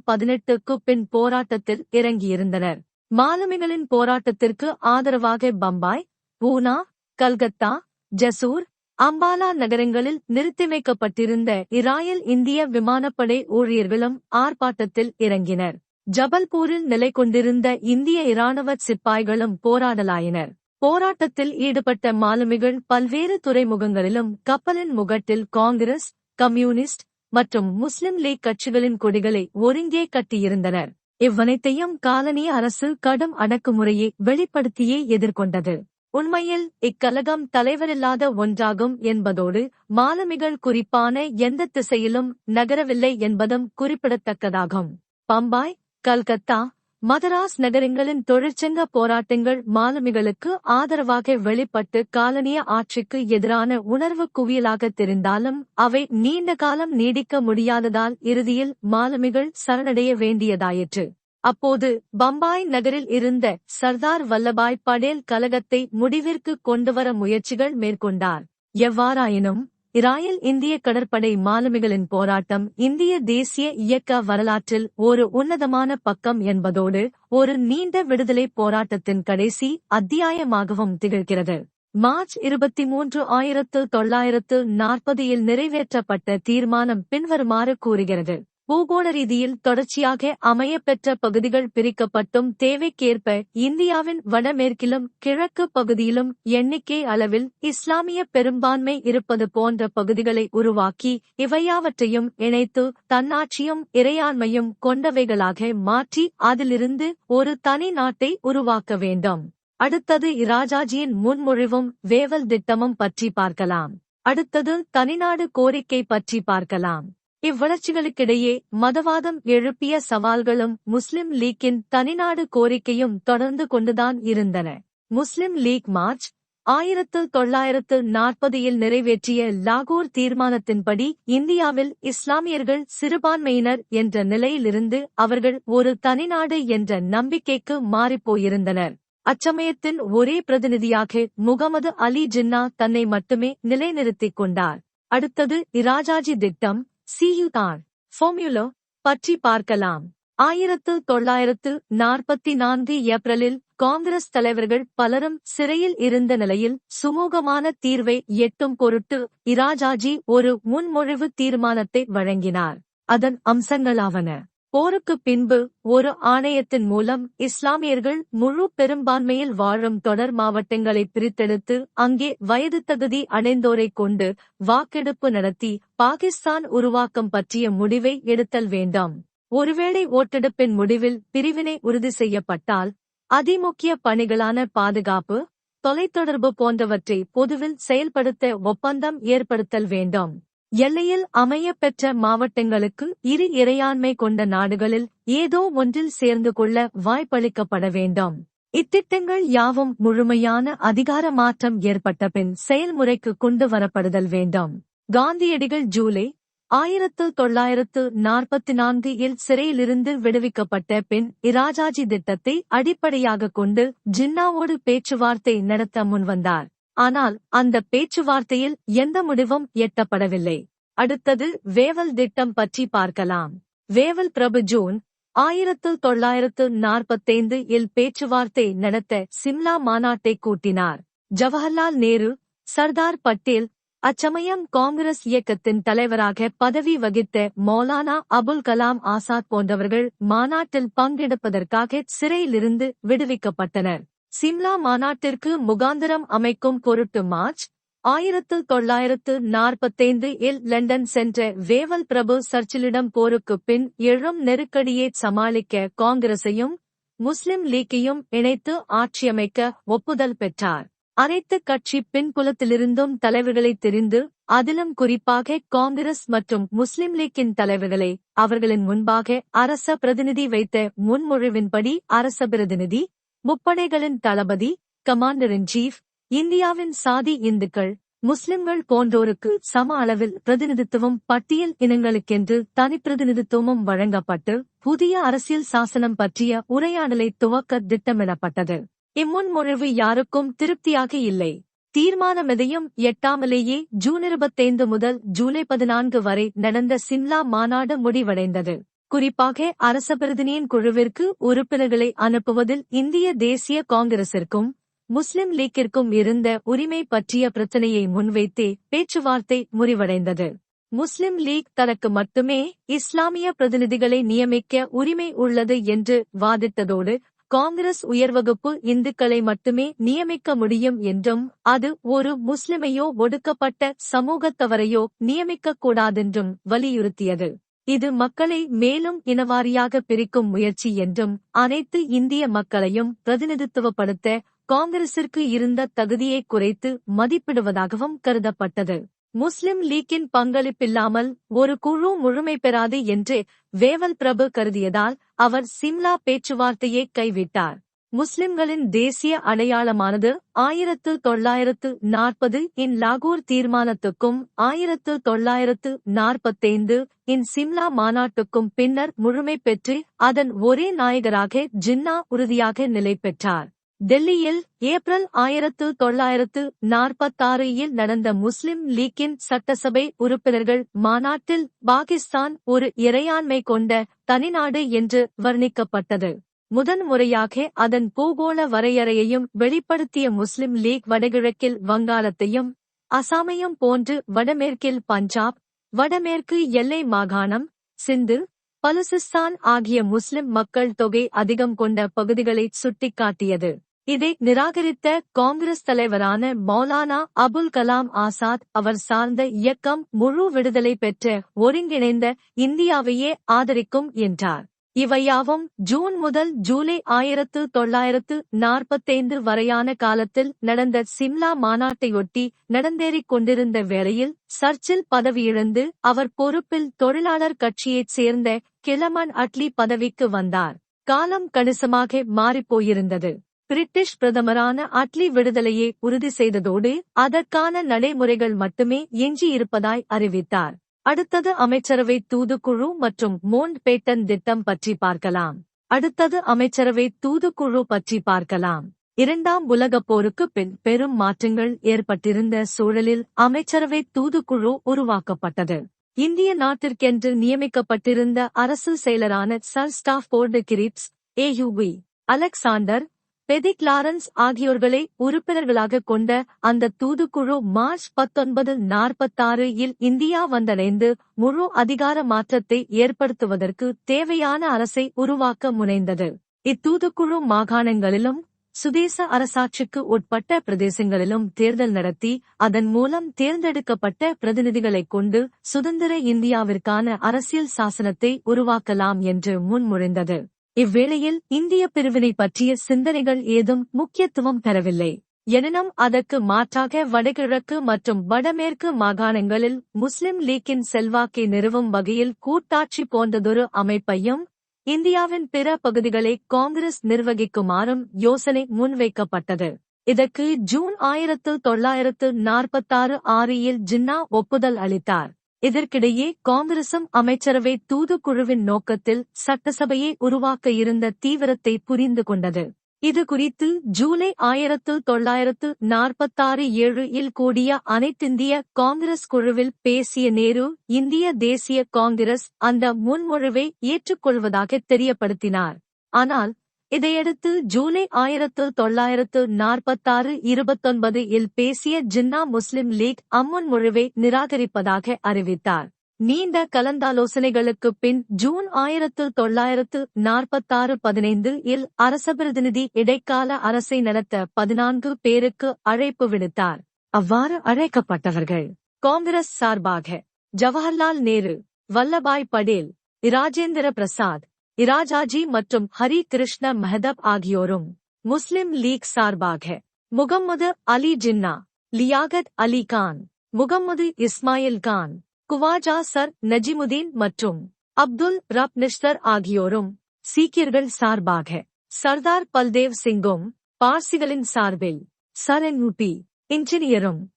18க்கு பின் போராட்டத்தில் இறங்கியிருந்தனர். மாலுமிகளின் போராட்டத்திற்கு ஆதரவாக பம்பாய், பூனா, கல்கத்தா, ஜசூர், அம்பாலா நகரங்களில் நிறுத்தி வைக்கப்பட்டிருந்த இராயல் இந்திய விமானப்படை ஊழியர்களும் ஆர்ப்பாட்டத்தில் இறங்கினர். ஜபல்பூரில் நிலை கொண்டிருந்த இந்திய இராணுவ சிப்பாய்களும் போராடலாயினர். போராட்டத்தில் ஈடுபட்ட மாலுமிகள் பல்வேறு துறைமுகங்களிலும் கப்பலின் முகட்டில் காங்கிரஸ், கம்யூனிஸ்ட் மற்றும் முஸ்லிம் லீக் கட்சிகளின் கொடிகளை ஒருங்கே கட்டியிருந்தனர். இவ்வனைத்தையும் காலனிய அரசு கடும் அடக்குமுறையை வெளிப்படுத்தியே எதிர்கொண்டது. உண்மையில் இக்கலகம் தலைவரில்லாத ஒன்றாகும் என்பதோடு மாலுமிகள் குறிப்பான எந்த திசையிலும் நகரவில்லை என்பதும் குறிப்பிடத்தக்கதாகும். பம்பாய், கல்கத்தா, மதராஸ் நகரங்களின் தொழிற்சங்க போராட்டங்கள் மாலுமிகளுக்கு ஆதரவாக வெளிப்பட்டு காலனிய ஆட்சிக்கு எதிரான உணர்வு குவியலாக தெரிந்தாலும் அவை நீண்ட காலம் நீடிக்க முடியாததால் இறுதியில் மாலுமிகள் சரணடைய வேண்டியதாயிற்று. அப்போது பம்பாய் நகரில் இருந்த சர்தார் வல்லபாய் படேல் கலகத்தை முடிவிற்கு கொண்டுவர முயற்சிகள் மேற்கொண்டார். எவ்வாறாயினும் இராயல் இந்திய கடற்படை மாலுமிகளின் போராட்டம் இந்திய தேசிய இயக்க வரலாற்றில் ஒரு உன்னதமான பக்கம் என்பதோடு ஒரு நீண்ட விடுதலை போராட்டத்தின் கடைசி அத்தியாயமாகவும் திகழ்கிறது. மார்ச் 23, 1940 நிறைவேற்றப்பட்ட தீர்மானம் பின்வருமாறு கூறுகிறது. பூகோள ரீதியில் தொடர்ச்சியாக அமையப்பெற்ற பகுதிகள் பிரிக்கப்பட்டும் தேவைக்கேற்ப இந்தியாவின் வடமேற்கிலும் கிழக்கு பகுதியிலும் எண்ணிக்கை அளவில் இஸ்லாமிய பெரும்பான்மை இருப்பது போன்ற பகுதிகளை உருவாக்கி இவையாவற்றையும் இணைத்து தன்னாட்சியும் இறையாண்மையும் கொண்டவைகளாக மாற்றி அதிலிருந்து ஒரு தனி நாட்டை உருவாக்க வேண்டும். அடுத்தது இராஜாஜியின் முன்மொழிவும் வேவல் திட்டமும் பற்றி பார்க்கலாம். அடுத்தது தனிநாடு கோரிக்கை பற்றி பார்க்கலாம். இவ்வளர்ச்சிகளுக்கிடையே மதவாதம் எழுப்பிய சவால்களும் முஸ்லிம் லீக்கின் தனிநாடு கோரிக்கையும் தொடர்ந்து கொண்டுதான் இருந்தன. முஸ்லிம் லீக் மார்ச் 1940 நிறைவேற்றிய லாகூர் தீர்மானத்தின்படி இந்தியாவில் இஸ்லாமியர்கள் சிறுபான்மையினர் என்ற நிலையிலிருந்து அவர்கள் ஒரு தனிநாடு என்ற நம்பிக்கைக்கு மாறிப்போயிருந்தனர். அச்சமயத்தின் ஒரே பிரதிநிதியாக முகமது அலி ஜின்னா தன்னை மட்டுமே நிலைநிறுத்திக் கொண்டார். அடுத்தது இராஜாஜி திட்டம் CUR ஃபார்முலா பற்றி பார்க்கலாம். 1944 ஏப்ரலில் காங்கிரஸ் தலைவர்கள் பலரும் சிறையில் இருந்த நிலையில் சுமூகமான தீர்வை எட்டும் பொருட்டு இராஜாஜி ஒரு முன்மொழிவு தீர்மானத்தை வழங்கினார். அதன் அம்சங்களாவன: போருக்கு பின்பு ஒரு ஆணையத்தின் மூலம் இஸ்லாமியர்கள் முழு பெரும்பான்மையில் வாழும் தொடர் மாவட்டங்களை பிரித்தெடுத்து அங்கே வயது தகுதி அடைந்தோரைக் கொண்டு வாக்கெடுப்பு நடத்தி பாகிஸ்தான் உருவாக்கம் பற்றிய முடிவை எடுத்தல் வேண்டாம். ஒருவேளை ஓட்டெடுப்பின் முடிவில் பிரிவினை உறுதி செய்யப்பட்டால் அதிமுக்கிய பணிகளான பாதுகாப்பு, தொலைத்தொடர்பு போன்றவற்றை பொதுவில் செயல்படுத்த ஒப்பந்தம் ஏற்படுத்தல் வேண்டும். எல்லையில் அமையப்பெற்ற மாவட்டங்களுக்கு இரு இறையாண்மை கொண்ட நாடுகளில் ஏதோ ஒன்றில் சேர்ந்து கொள்ள வாய்ப்பளிக்கப்பட வேண்டும். இத்திட்டங்கள் யாவும் முழுமையான அதிகார மாற்றம் ஏற்பட்ட பின் செயல்முறைக்கு கொண்டு வரப்படுதல் வேண்டும். காந்தியடிகள் ஜூலை 1944 சிறையிலிருந்து விடுவிக்கப்பட்ட பின் இராஜாஜி திட்டத்தை அடிப்படையாக கொண்டு ஜின்னாவோடு பேச்சுவார்த்தை நடத்த முன்வந்தார். ஆனால் அந்த பேச்சுவார்த்தையில் எந்த முடிவும் எட்டப்படவில்லை. அடுத்தது வேவல் திட்டம் பற்றி பார்க்கலாம். வேவல் பிரபு ஜூன் 1945 பேச்சுவார்த்தை நடத்த சிம்லா மாநாட்டை கூட்டினார். ஜவஹர்லால் நேரு, சர்தார் பட்டேல், அச்சமயம் காங்கிரஸ் இயக்கத்தின் தலைவராக பதவி வகித்த மௌலானா அபுல் கலாம் ஆசாத் போன்றவர்கள் மாநாட்டில் பங்கெடுப்பதற்காக சிறையிலிருந்து விடுவிக்கப்பட்டனர். சிம்லா மாநாட்டிற்கு முகாந்திரம் அமைக்கும் பொருட்டு மார்ச் 1945 லண்டன் சென்ற வேவல் பிரபு சர்ச்சிலிடம் போருக்குப் பின் எழும் நெருக்கடியை சமாளிக்க காங்கிரசையும் முஸ்லிம் லீக்கையும் இணைத்து ஆட்சியமைக்க ஒப்புதல் பெற்றார். அனைத்து கட்சி பின்புலத்திலிருந்தும் தலைவர்களை தெரிந்து அதிலும் குறிப்பாக காங்கிரஸ் மற்றும் முஸ்லிம் லீக்கின் தலைவர்களை அவர்களின் முன்பாக அரச பிரதிநிதி வைத்த முன்மொழிவின்படி அரச பிரதிநிதி, முப்படைகளின் தளபதி, கமாண்டர் இன் சீஃப், இந்தியாவின் சாதி இந்துக்கள், முஸ்லிம்கள் போன்றோருக்கு சம அளவில் பிரதிநிதித்துவம், பட்டியல் இனங்களுக்கென்று தனிப்பிரதிநிதித்துவமும் வழங்கப்பட்டு புதிய அரசியல் சாசனம் பற்றிய உரையாடலை துவக்க திட்டமிடப்பட்டது. இம்முன்மொழிவு யாருக்கும் திருப்தியாக இல்லை. தீர்மானமெதையும் எட்டாமலேயே ஜூன் 25 முதல் ஜூலை 14 வரை நடந்த சிம்லா மாநாடு முடிவடைந்தது. குறிப்பாக அரச பிரதிநிதியின் குழுவிற்கு உறுப்பினர்களை அனுப்புவதில் இந்திய தேசிய காங்கிரசிற்கும் முஸ்லிம் லீக்கிற்கும் இருந்த உரிமை பற்றிய பிரச்சனையை முன்வைத்தே பேச்சுவார்த்தை முறிவடைந்தது. முஸ்லிம் லீக் தனக்கு மட்டுமே இஸ்லாமிய பிரதிநிதிகளை நியமிக்க உரிமை உள்ளது என்று வாதிட்டதோடு காங்கிரஸ் உயர்வகுப்பு இந்துக்களை மட்டுமே நியமிக்க முடியும் என்றும் அது ஒரு முஸ்லிமையோ ஒடுக்கப்பட்ட சமூகத்தவரையோ நியமிக்கக்கூடாதென்றும் வலியுறுத்தியது. இது மக்களை மேலும் இனவாரியாக பிரிக்கும் முயற்சி என்றும் அனைத்து இந்திய மக்களையும் பிரதிநிதித்துவப்படுத்த காங்கிரசிற்கு இருந்த தகுதியை குறைத்து மதிப்பிடுவதாகவும் கருதப்பட்டது. முஸ்லிம் லீக்கின் பங்களிப்பில்லாமல் ஒரு குழு முழுமை பெறாது என்று வேவல் பிரபு கருதியதால் அவர் சிம்லா பேச்சுவார்த்தையை கைவிட்டார். முஸ்லிம்களின் தேசிய அடையாளமானது 1940 இன் லாகூர் தீர்மானத்துக்கும் 1945 இன் சிம்லா மாநாட்டுக்கும் பின்னர் முழுமை பெற்று அதன் ஒரே நாயகராக ஜின்னா உறுதியாக நிலை பெற்றார். டெல்லியில் ஏப்ரல் 1946 இல் நடந்த முஸ்லிம் லீக்கின் சட்டசபை உறுப்பினர்கள் மாநாட்டில் பாகிஸ்தான் ஒரு இறையாண்மை கொண்ட தனிநாடு என்று வர்ணிக்கப்பட்டது. முதன்முறையாக அதன் பூகோள வரையறையையும் வெளிப்படுத்திய முஸ்லிம் லீக் வடகிழக்கில் வங்காளத்தையும் அசாமையும் போன்று வடமேற்கில் பஞ்சாப், வடமேற்கு எல்லை மாகாணம், சிந்து, பலுசிஸ்தான் ஆகிய முஸ்லிம் மக்கள் தொகை அதிகம் கொண்ட பகுதிகளை சுட்டிக்காட்டியது. இதை நிராகரித்த காங்கிரஸ் தலைவரான மௌலானா அபுல் கலாம் ஆசாத் அவர் சார்ந்த இயக்கம் முழு விடுதலை பெற்ற ஒருங்கிணைந்த இந்தியாவையே ஆதரிக்கும் என்றார். இவையாவும் ஜூன் முதல் ஜூலை 1945 வரையான காலத்தில் நடந்த சிம்லா மாநாட்டையொட்டி நடந்தேறிக் கொண்டிருந்த வேளையில் சர்ச்சில் பதவியிழந்து அவர் பொறுப்பில் தொழிலாளர் கட்சியைச் சேர்ந்த கிளமன் அட்லி பதவிக்கு வந்தார். காலம் கணிசமாக மாறிப்போயிருந்தது. பிரிட்டிஷ் பிரதமரான அட்லி விடுதலையை உறுதி செய்ததோடு அதற்கான நடைமுறைகள் மட்டுமே எஞ்சியிருப்பதாய் அறிவித்தார். அடுத்தது அமைச்சரவை தூதுக்குழு மற்றும் மோண்ட் பேட்டன் திட்டம் பற்றி பார்க்கலாம். இரண்டாம் உலகப் போருக்கு பின் பெரும் மாற்றங்கள் ஏற்பட்டிருந்த சூழலில் அமைச்சரவை தூதுக்குழு உருவாக்கப்பட்டது. இந்திய நாட்டிற்கென்று நியமிக்கப்பட்டிருந்த அரசு செயலரான sir Stafford Cripps, A V Alexander, Pethick Lawrence ஆகியோர்களை உறுப்பினர்களாக கொண்ட அந்த தூதுக்குழு மார்ச் 1946 இல் இந்தியா வந்தடைந்து முழு அதிகார மாற்றத்தை ஏற்படுத்துவதற்கு தேவையான அரசை உருவாக்க முனைந்தது. இத்தூதுக்குழு மாகாணங்களிலும் சுதேச அரசாட்சிக்கு உட்பட்ட பிரதேசங்களிலும் தேர்தல் நடத்தி அதன் மூலம் தேர்ந்தெடுக்கப்பட்ட பிரதிநிதிகளைக் கொண்டு சுதந்திர இந்தியாவிற்கான அரசியல் சாசனத்தை உருவாக்கலாம் என்று முன்மொழிந்தது. இவ்வேளையில் இந்திய பிரிவினை பற்றிய சிந்தனைகள் ஏதும் முக்கியத்துவம் பெறவில்லை. எனினும் அதற்கு மாற்றாக வடகிழக்கு மற்றும் வடமேற்கு மாகாணங்களில் முஸ்லிம் லீக்கின் செல்வாக்கை நிறுவும் வகையில் கூட்டாட்சி போன்றதொரு அமைப்பையும் இந்தியாவின் பிற பகுதிகளை காங்கிரஸ் நிர்வகிக்குமாறும் யோசனை முன்வைக்கப்பட்டது. இதற்கு ஜூன் 1946 இல் ஜின்னா ஒப்புதல் அளித்தார். இதற்கிடையே காங்கிரசும் அமைச்சரவை தூதுக்குழுவின் நோக்கத்தில் சட்டசபையை உருவாக்க இருந்த தீவிரத்தை புரிந்து கொண்டது. இது குறித்து ஜூலை 1946 இல் கூடிய அனைத்திந்திய காங்கிரஸ் குழுவில் பேசிய நேரு இந்திய தேசிய காங்கிரஸ் அந்த முன்மொழிவை ஏற்றுக்கொள்வதாக தெரியப்படுத்தினார். ஆனால் இதையடுத்து ஜூலை 1946 29 இல் பேசிய ஜின்னா முஸ்லிம் லீக் அம்முன்மொழிவை நிராகரிப்பதாக அறிவித்தார். நீண்ட கலந்தாலோசனைகளுக்குப் பின் ஜூன் 1946 15 இல் அரசபிரதிநிதி இடைக்கால அரசை நடத்த 14 பேருக்கு அழைப்பு விடுத்தார். அவ்வாறு அழைக்கப்பட்டவர்கள் காங்கிரஸ் சார்பாக ஜவஹர்லால் நேரு, வல்லபாய் படேல், இராஜேந்திர பிரசாத், இராஜாஜி மற்றும் ஹரி கிருஷ்ண மெஹதப் ஆகியோரும், முஸ்லிம் லீக் சார்பாக முகம்மது அலி ஜின்னா, லியாகத் அலி கான், முகம்மது இஸ்மாயில் கான், குவாஜா சர் நஜிமுதீன் மற்றும் அப்துல் ரப் நிஷ்தர் ஆகியோரும், சீக்கியர்கள் சார்பாக சர்தார் பல்தேவ் சிங்கும், பார்சிகளின் சார்பில் சரண்யூபி இன்ஜினியரும்,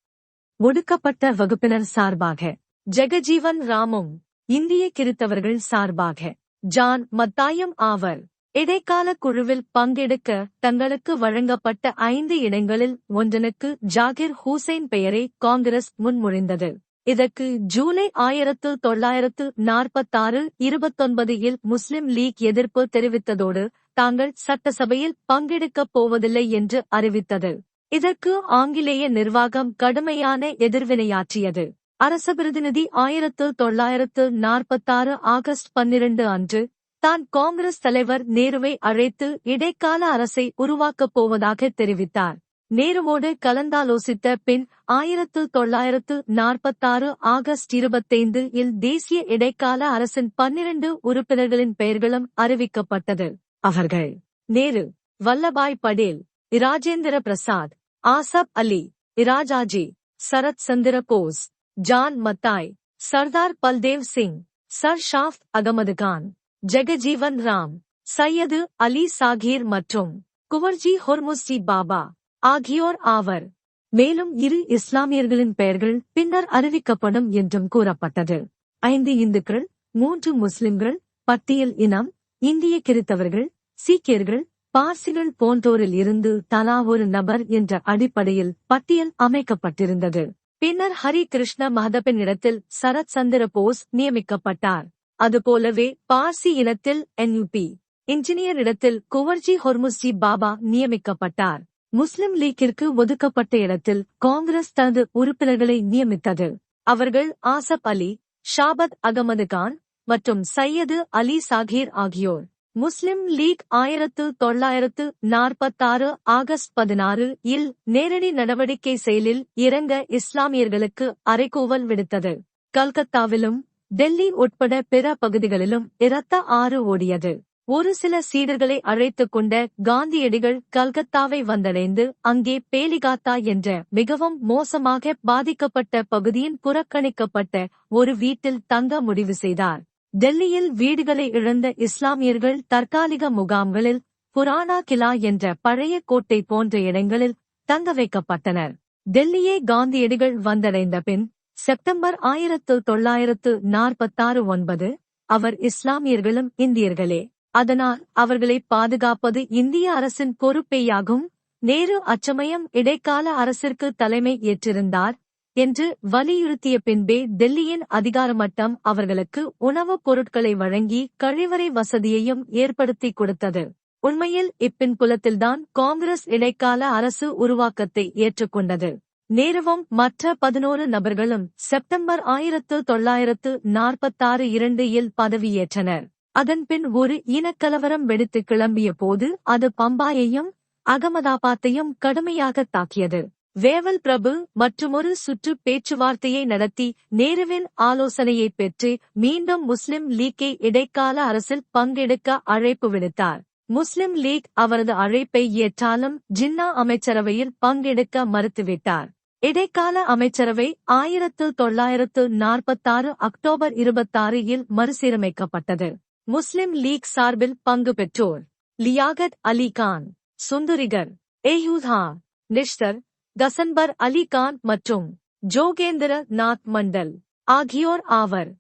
ஒடுக்கப்பட்ட வகுப்பினர் சார்பாக ஜெகஜீவன் ராமும், இந்திய கிறித்தவர்கள் சார்பாக ஜான் மத்தாயும் ஆவர். இடைக்கால குழுவில் பங்கெடுக்க தங்களுக்கு வழங்கப்பட்ட 5 இடங்களில் ஒன்றனுக்கு ஜாகிர் ஹுசைன் பெயரை காங்கிரஸ் முன்மொழிந்தது. இதற்கு ஜூலை 1946 29 இல் முஸ்லிம் லீக் எதிர்ப்பு தெரிவித்ததோடு தாங்கள் சட்டசபையில் பங்கெடுக்கப் போவதில்லை என்று அறிவித்தது. இதற்கு ஆங்கிலேய நிர்வாகம் கடுமையான எதிர்வினையாற்றியது. அரச பிரதிநிதி 1946 ஆகஸ்ட் 12 அன்று தான் காங்கிரஸ் தலைவர் நேருவை அழைத்து இடைக்கால அரசை உருவாக்கப் போவதாக தெரிவித்தார். நேருவோடு கலந்தாலோசித்த பின் 1946 ஆகஸ்ட் 25 இல் தேசிய இடைக்கால அரசின் 12 உறுப்பினர்களின் பெயர்களும் அறிவிக்கப்பட்டது. அவர்கள் நேரு, வல்லபாய் படேல், இராஜேந்திர பிரசாத், ஆசப் அலி, இராஜாஜி, சரத் சந்திர போஸ், ஜான் மத்தாய், சர்தார் பல்தேவ் சிங், சர் ஷாஃப்ட் அகமது கான், ஜெகஜீவன் ராம், சையது அலி சாகீர் மற்றும் குவர்ஜி ஹொர்முஸ்ஜி பாபா ஆகியோர் ஆவர். மேலும் 2 இஸ்லாமியர்களின் பெயர்கள் பின்னர் அறிவிக்கப்படும் என்றும் கூறப்பட்டது. 5 இந்துக்கள், 3 முஸ்லிம்கள், பட்டியல் இனம், இந்திய கிறித்தவர்கள், சீக்கியர்கள், பார்சிகள் போன்றோரில் இருந்து தலா ஒரு நபர் என்ற அடிப்படையில் பட்டியல் அமைக்கப்பட்டிருந்தது. பின்னர் ஹரி கிருஷ்ண மஹதபின் இடத்தில் சரத் சந்திர போஸ் நியமிக்கப்பட்டார். அதுபோலவே பார்சி இனத்தில் NUP இன்ஜினியர் இடத்தில் குவர்ஜி ஹொர்முஸ்ஜி பாபா நியமிக்கப்பட்டார். முஸ்லிம் லீக்கிற்கு ஒதுக்கப்பட்ட இடத்தில் காங்கிரஸ் தனது உறுப்பினர்களை நியமித்தது. அவர்கள் ஆசப் அலி, ஷாபத் அகமது கான் மற்றும் சையது அலி சாகீர் ஆகியோர். முஸ்லிம் லீக் 1946 ஆகஸ்ட் 16 இல் நேரடி நடவடிக்கை செயலில் இறங்க இஸ்லாமியர்களுக்கு அறைகூவல் விடுத்தது. கல்கத்தாவிலும் டெல்லி உட்பட பிற பகுதிகளிலும் இரத்த ஆறு ஓடியது. ஒரு சில சீடர்களை அழைத்துக் கொண்ட காந்தியடிகள் கல்கத்தாவை வந்தடைந்து அங்கே பேலிகாத்தா என்ற மிகவும் மோசமாக பாதிக்கப்பட்ட பகுதியின் புறக்கணிக்கப்பட்ட ஒரு வீட்டில் தங்க முடிவு செய்தார். டெல்லியில் வீடுகளை இழந்த இஸ்லாமியர்கள் தற்காலிக முகாம்களில் புராணா கிலா என்ற பழைய கோட்டை போன்ற இடங்களில் தங்க வைக்கப்பட்டனர். டெல்லியே காந்தியடிகள் வந்தடைந்த பின் செப்டம்பர் 1946 9 அவர் இஸ்லாமியர்களும் இந்தியர்களே, அதனால் அவர்களை பாதுகாப்பது இந்திய அரசின் பொறுப்பேயாகும். நேரு அச்சமயம் இடைக்கால அரசிற்கு தலைமை ஏற்றிருந்தார் என்று வலியுறுத்திய பின்பே டெல்லியின் அதிகாரமட்டம் அவர்களுக்கு உணவுப் பொருட்களை வழங்கி கழிவறை வசதியையும் ஏற்படுத்திக் கொடுத்தது. உண்மையில் இப்பின்புலத்தில்தான் காங்கிரஸ் இடைக்கால அரசு உருவாக்கத்தை ஏற்றுக்கொண்டது. நேருவும் மற்ற 11 நபர்களும் செப்டம்பர் 1946 2 இல் பதவியேற்றனர். அதன்பின் ஒரு இனக்கலவரம் வெடித்து கிளம்பிய போது அது பம்பாயையும் அகமதாபாத்தையும் கடுமையாக தாக்கியது. வேவல் பிரபு மற்றுமொரு சுற்று பேச்சுவார்த்தையை நடத்தி நேருவின் ஆலோசனையை பெற்று மீண்டும் முஸ்லிம் லீக்கை இடைக்கால அரசில் பங்கெடுக்க அழைப்பு விடுத்தார். முஸ்லிம் லீக் அவரது அழைப்பை ஏற்றாலும் ஜின்னா அமைச்சரவையில் பங்கெடுக்க மறுத்துவிட்டார். இடைக்கால அமைச்சரவை 1946 அக்டோபர் 26 இல் மறுசீரமைக்கப்பட்டது. முஸ்லிம் லீக் சார்பில் பங்கு பெற்றோர் லியாகத் அலி கான், சுந்துரிகர், ஏயூதா நிஷ்தர், கசன்பர் அலி கான் மற்றும் ஜோகேந்திர நாத் மண்டல் ஆகியோர் ஆவர்.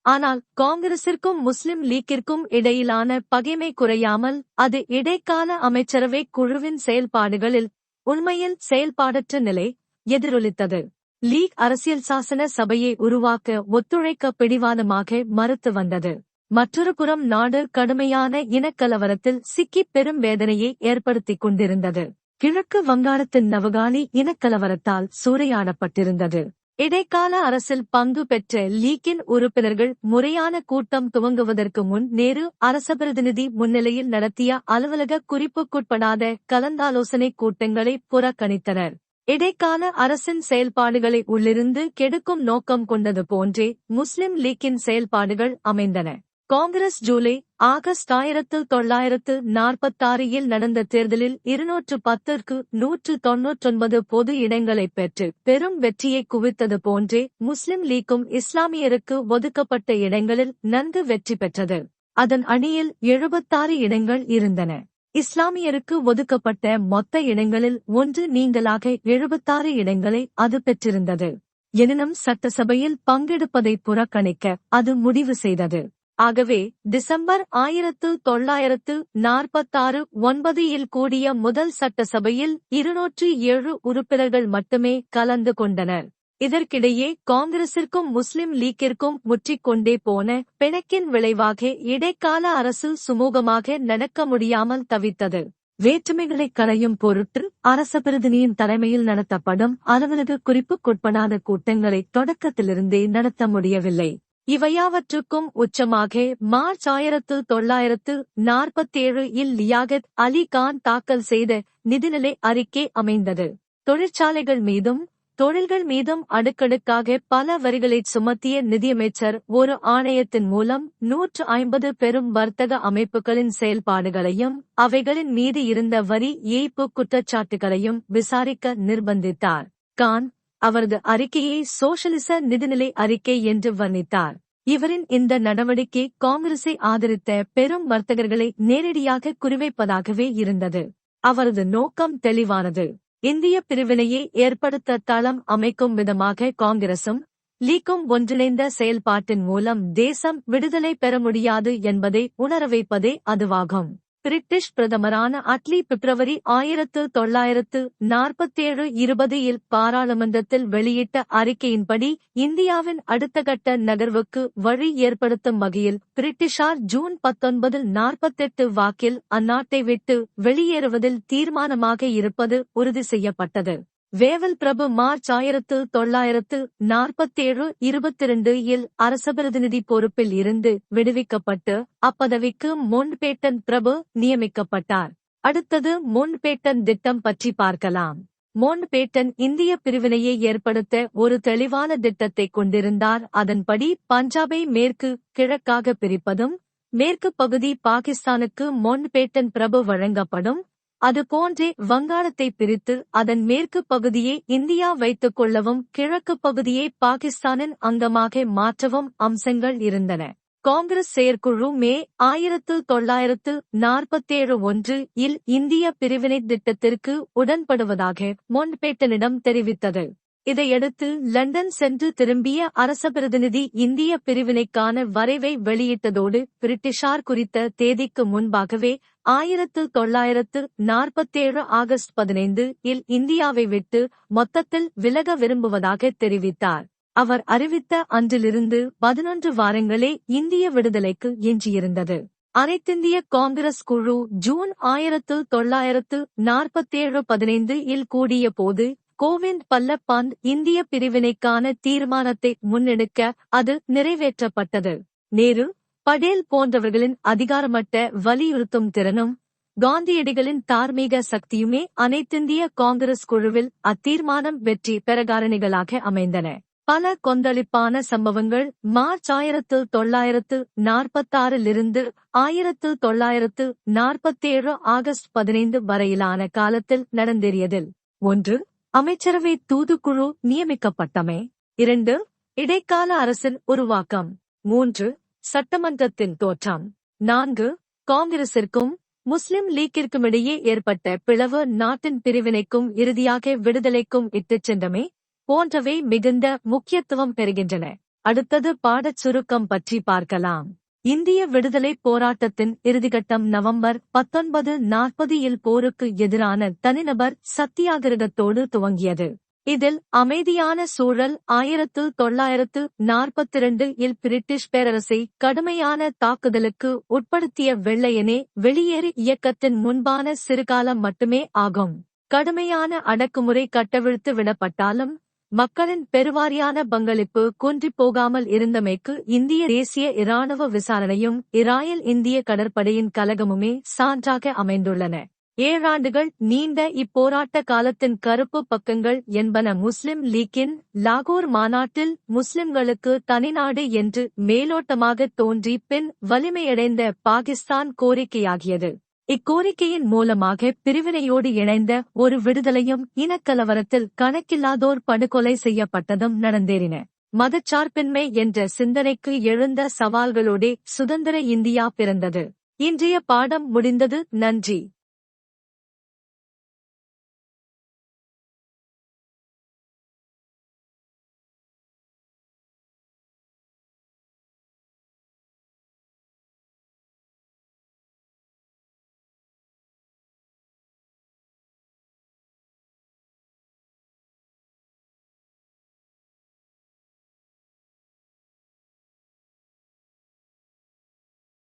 ஆனால் காங்கிரசிற்கும் முஸ்லிம் லீக்கிற்கும் இடையிலான பகைமை குறையாமல் அது இடைக்கால அமைச்சரவை குழுவின் செயல்பாடுகளில் உண்மையில் செயல்பாடற்ற நிலை எதிரொலித்தது. லீக் அரசியல் சாசன சபையை உருவாக்க ஒத்துழைக்க பிடிவாதமாக மறுத்து வந்தது. மற்றொரு புறம் நாடு கடுமையான இனக்கலவரத்தில் சிக்கி பெரும் வேதனையை ஏற்படுத்திக் கொண்டிருந்தது. கிழக்கு வங்காளத்தின் நவகாலி இனக்கலவரத்தால் சூறையாடப்பட்டிருந்தது. இடைக்கால அரசில் பங்கு பெற்ற லீக்கின் உறுப்பினர்கள் முறையான கூட்டம் துவங்குவதற்கு முன் நேரு அரசபிரதிநிதி முன்னிலையில் நடத்திய அலுவலக குறிப்புக்குட்படாத கலந்தாலோசனை கூட்டங்களை புறக்கணித்தனர். இடைக்கால அரசின் செயல்பாடுகளை உள்ளிருந்து கெடுக்கும் நோக்கம் கொண்டது போன்றே முஸ்லிம் லீக்கின் செயல்பாடுகள் அமைந்தன. காங்கிரஸ் ஜூலை ஆகஸ்ட் 1946 இல் நடந்த தேர்தலில் 210ற்கு 199 பொது இடங்களைப் பெற்று பெரும் வெற்றியை குவித்தது போன்றே முஸ்லிம் லீக்கும் இஸ்லாமியருக்கு ஒதுக்கப்பட்ட இடங்களில் நன்கு வெற்றி பெற்றது. அதன் அணியில் 76 இடங்கள் இருந்தன. இஸ்லாமியருக்கு ஒதுக்கப்பட்ட மொத்த இடங்களில் ஒன்று நீங்கலாக 76 இடங்களை அது பெற்றிருந்தது. எனினும் சட்டசபையில் பங்கெடுப்பதை புறக்கணிக்க அது முடிவு செய்தது. ஆகவே டிசம்பர் 1946 9 இல் கூடிய முதல் சட்டசபையில் 207 உறுப்பினர்கள் மட்டுமே கலந்து கொண்டனர். இதற்கிடையே காங்கிரசிற்கும் முஸ்லிம் லீக்கிற்கும் முற்றிக்கொண்டே போன பிணக்கின் விளைவாக இடைக்கால அரசு சுமூகமாக நடக்க முடியாமல் தவித்தது. வேற்றுமைகளை களையும் பொருட்டு அரச பிரதிநிதியின் தலைமையில் நடத்தப்படும் அலுவலக குறிப்புக்குட்படாத கூட்டங்களை தொடக்கத்திலிருந்தே நடத்த முடியவில்லை. இவையாவற்றுக்கும் உச்சமாக மார்ச் 1947 இல் லியாகத் அலி கான் தாக்கல் செய்த நிதிநிலை அறிக்கை அமைந்தது. தொழிற்சாலைகள் மீதும் தொழில்கள் மீதும் அடுக்கடுக்காக பல வரிகளைச் சுமத்திய நிதியமைச்சர் ஒரு ஆணையத்தின் மூலம் 150 பெரும் வர்த்தக அமைப்புகளின் செயல்பாடுகளையும் அவைகளின் மீது இருந்த வரி ஏய்ப்பு குற்றச்சாட்டுகளையும் விசாரிக்க நிர்பந்தித்தார். கான் அவரது அறிக்கையை சோஷலிச நிதிநிலை அறிக்கை என்று வர்ணித்தார். இவரின் இந்த நடவடிக்கை காங்கிரஸை ஆதரித்த பெரும் வர்த்தகர்களை நேரடியாக குறிவைப்பதாகவே இருந்தது. அவரது நோக்கம் தெளிவானது. இந்திய பிரிவினையை ஏற்படுத்த தளம் அமைக்கும் விதமாக காங்கிரசும் லீக்கும் ஒன்றிணைந்த செயல்பாட்டின் மூலம் தேசம் விடுதலை பெற முடியாது என்பதை உணர வைப்பதே அதுவாகும். பிரிட்டிஷ் பிரதமரான அட்லி பிப்ரவரி 1947 20 இல் பாராளுமன்றத்தில் வெளியிட்ட அறிக்கையின்படி இந்தியாவின் அடுத்த கட்ட நகர்வுக்கு வழி ஏற்படுத்தும் வகையில் பிரிட்டிஷார் ஜூன் 1948 வாக்கில் அந்நாட்டை விட்டு வெளியேறுவதில் தீர்மானமாக இருப்பது உறுதி செய்யப்பட்டது. வேவல் பிரபு மார்ச் 1947 22 இல் அரச பிரதிநிதி பொறுப்பில் இருந்து விடுவிக்கப்பட்டு அப்பதவிக்கு மவுண்ட்பேட்டன் பிரபு நியமிக்கப்பட்டார். அடுத்தது மவுண்ட்பேட்டன் திட்டம் பற்றி பார்க்கலாம். மவுண்ட்பேட்டன் இந்திய பிரிவினையை ஏற்படுத்த ஒரு தெளிவான திட்டத்தை கொண்டிருந்தார். அதன்படி பஞ்சாபை மேற்கு கிழக்காக பிரிப்பதும் மேற்கு பகுதி பாகிஸ்தானுக்கு மவுண்ட்பேட்டன் பிரபு வழங்கப்படும். அதுபோன்றே வங்காளத்தை பிரித்து அதன் மேற்கு பகுதியை இந்தியா வைத்துக் கொள்ளவும் கிழக்கு பகுதியை பாகிஸ்தானின் அங்கமாக மாற்றவும் அம்சங்கள் இருந்தன. காங்கிரஸ் செயற்குழு மே 1947 1 இல் இந்திய பிரிவினை திட்டத்திற்கு உடன்படுவதாக மவுண்ட்பேட்டனிடம் தெரிவித்தது. இதையடுத்து லண்டன் சென்று திரும்பிய அரச பிரதிநிதி இந்திய பிரிவினைக்கான வரைவை வெளியிட்டதோடு பிரிட்டிஷார் குறித்த தேதிக்கு முன்பாகவே 1947 ஆகஸ்ட் 15 இல் இந்தியாவை விட்டு மொத்தத்தில் விலக விரும்புவதாக தெரிவித்தார். அவர் அறிவித்த அன்றிலிருந்து 11 வாரங்களே இந்திய விடுதலைக்கு எஞ்சியிருந்தது. அனைத்திந்திய காங்கிரஸ் குழு ஜூன் 1947 15 இல் கூடிய போது கோவிந்த் பல்லப்பந்த் இந்திய பிரிவினைக்கான தீர்மானத்தை முன்னெடுக்க அது நிறைவேற்றப்பட்டது. நேரு, படேல் போன்றவர்களின் அதிகாரமட்ட வலியுறுத்தும் திறனும் காந்தியடிகளின் தார்மீக சக்தியுமே அனைத்திந்திய காங்கிரஸ் குழுவில் அத்தீர்மானம் வெற்றி பெற காரணிகளாக அமைந்தன. பல கொந்தளிப்பான சம்பவங்கள் மார்ச் 1946 இருந்து 1947 ஆகஸ்ட் 15 வரையிலான காலத்தில் நடந்தேறியதில் 1. அமைச்சரவை தூதுக்குழு நியமிக்கப்பட்டமை. 2. இடைக்கால அரசின் உருவாக்கம். 3. சட்டமன்றத்தின் தோற்றம். 4. காங்கிரசிற்கும் முஸ்லிம் லீக்கிற்குமிடையே ஏற்பட்ட பிளவு நாட்டின் பிரிவினைக்கும் இறுதியாக விடுதலைக்கும் இட்டுச் சென்றமை போன்றவை மிகுந்த முக்கியத்துவம் பெறுகின்றன. அடுத்தது பாடச் சுருக்கம் பற்றி பார்க்கலாம். இந்திய விடுதலை போராட்டத்தின் இறுதிக்கட்டம் நவம்பர் 1940 இல் போருக்கு எதிரான தனிநபர் சத்தியாகிரகத்தோடு துவங்கியது. இதில் அமைதியான சூழல் 1942 இல் பிரிட்டிஷ் பேரரசை கடுமையான தாக்குதலுக்கு உட்படுத்திய வெள்ளையனே வெளியேறு இயக்கத்தின் முன்பான சிறுகாலம் மட்டுமே ஆகும். கடுமையான அடக்குமுறை கட்டவிழ்த்து விடப்பட்டாலும் மக்களின் பெருவாரியான பங்களிப்பு குன்றிப் போகாமல் இருந்தமைக்கு இந்திய தேசிய இராணுவ விசாரணையும் இராயல் இந்திய கடற்படையின் கலகமுமே சான்றாக அமைந்துள்ளன. 7 ஆண்டுகள் நீண்ட இப்போராட்ட காலத்தின் கருப்பு பக்கங்கள் என்பன முஸ்லிம் லீக்கின் லாகூர் மாநாட்டில் முஸ்லிம்களுக்கு தனிநாடு என்று மேலோட்டமாக தோன்றி பின் வலிமையடைந்த பாகிஸ்தான் கோரிக்கையாகியது. இக்கோரிக்கையின் மூலமாக பிரிவினையோடு இணைந்த ஒரு விடுதலையும் இனக்கலவரத்தில் கணக்கில்லாதோர் படுகொலை செய்யப்பட்டதும் நடந்தேறின. மதச்சார்பின்மை என்ற சிந்தனைக்கு எழுந்த சவால்களோடே சுதந்திர இந்தியா பிறந்தது. இன்றைய பாடம் முடிந்தது. நன்றி.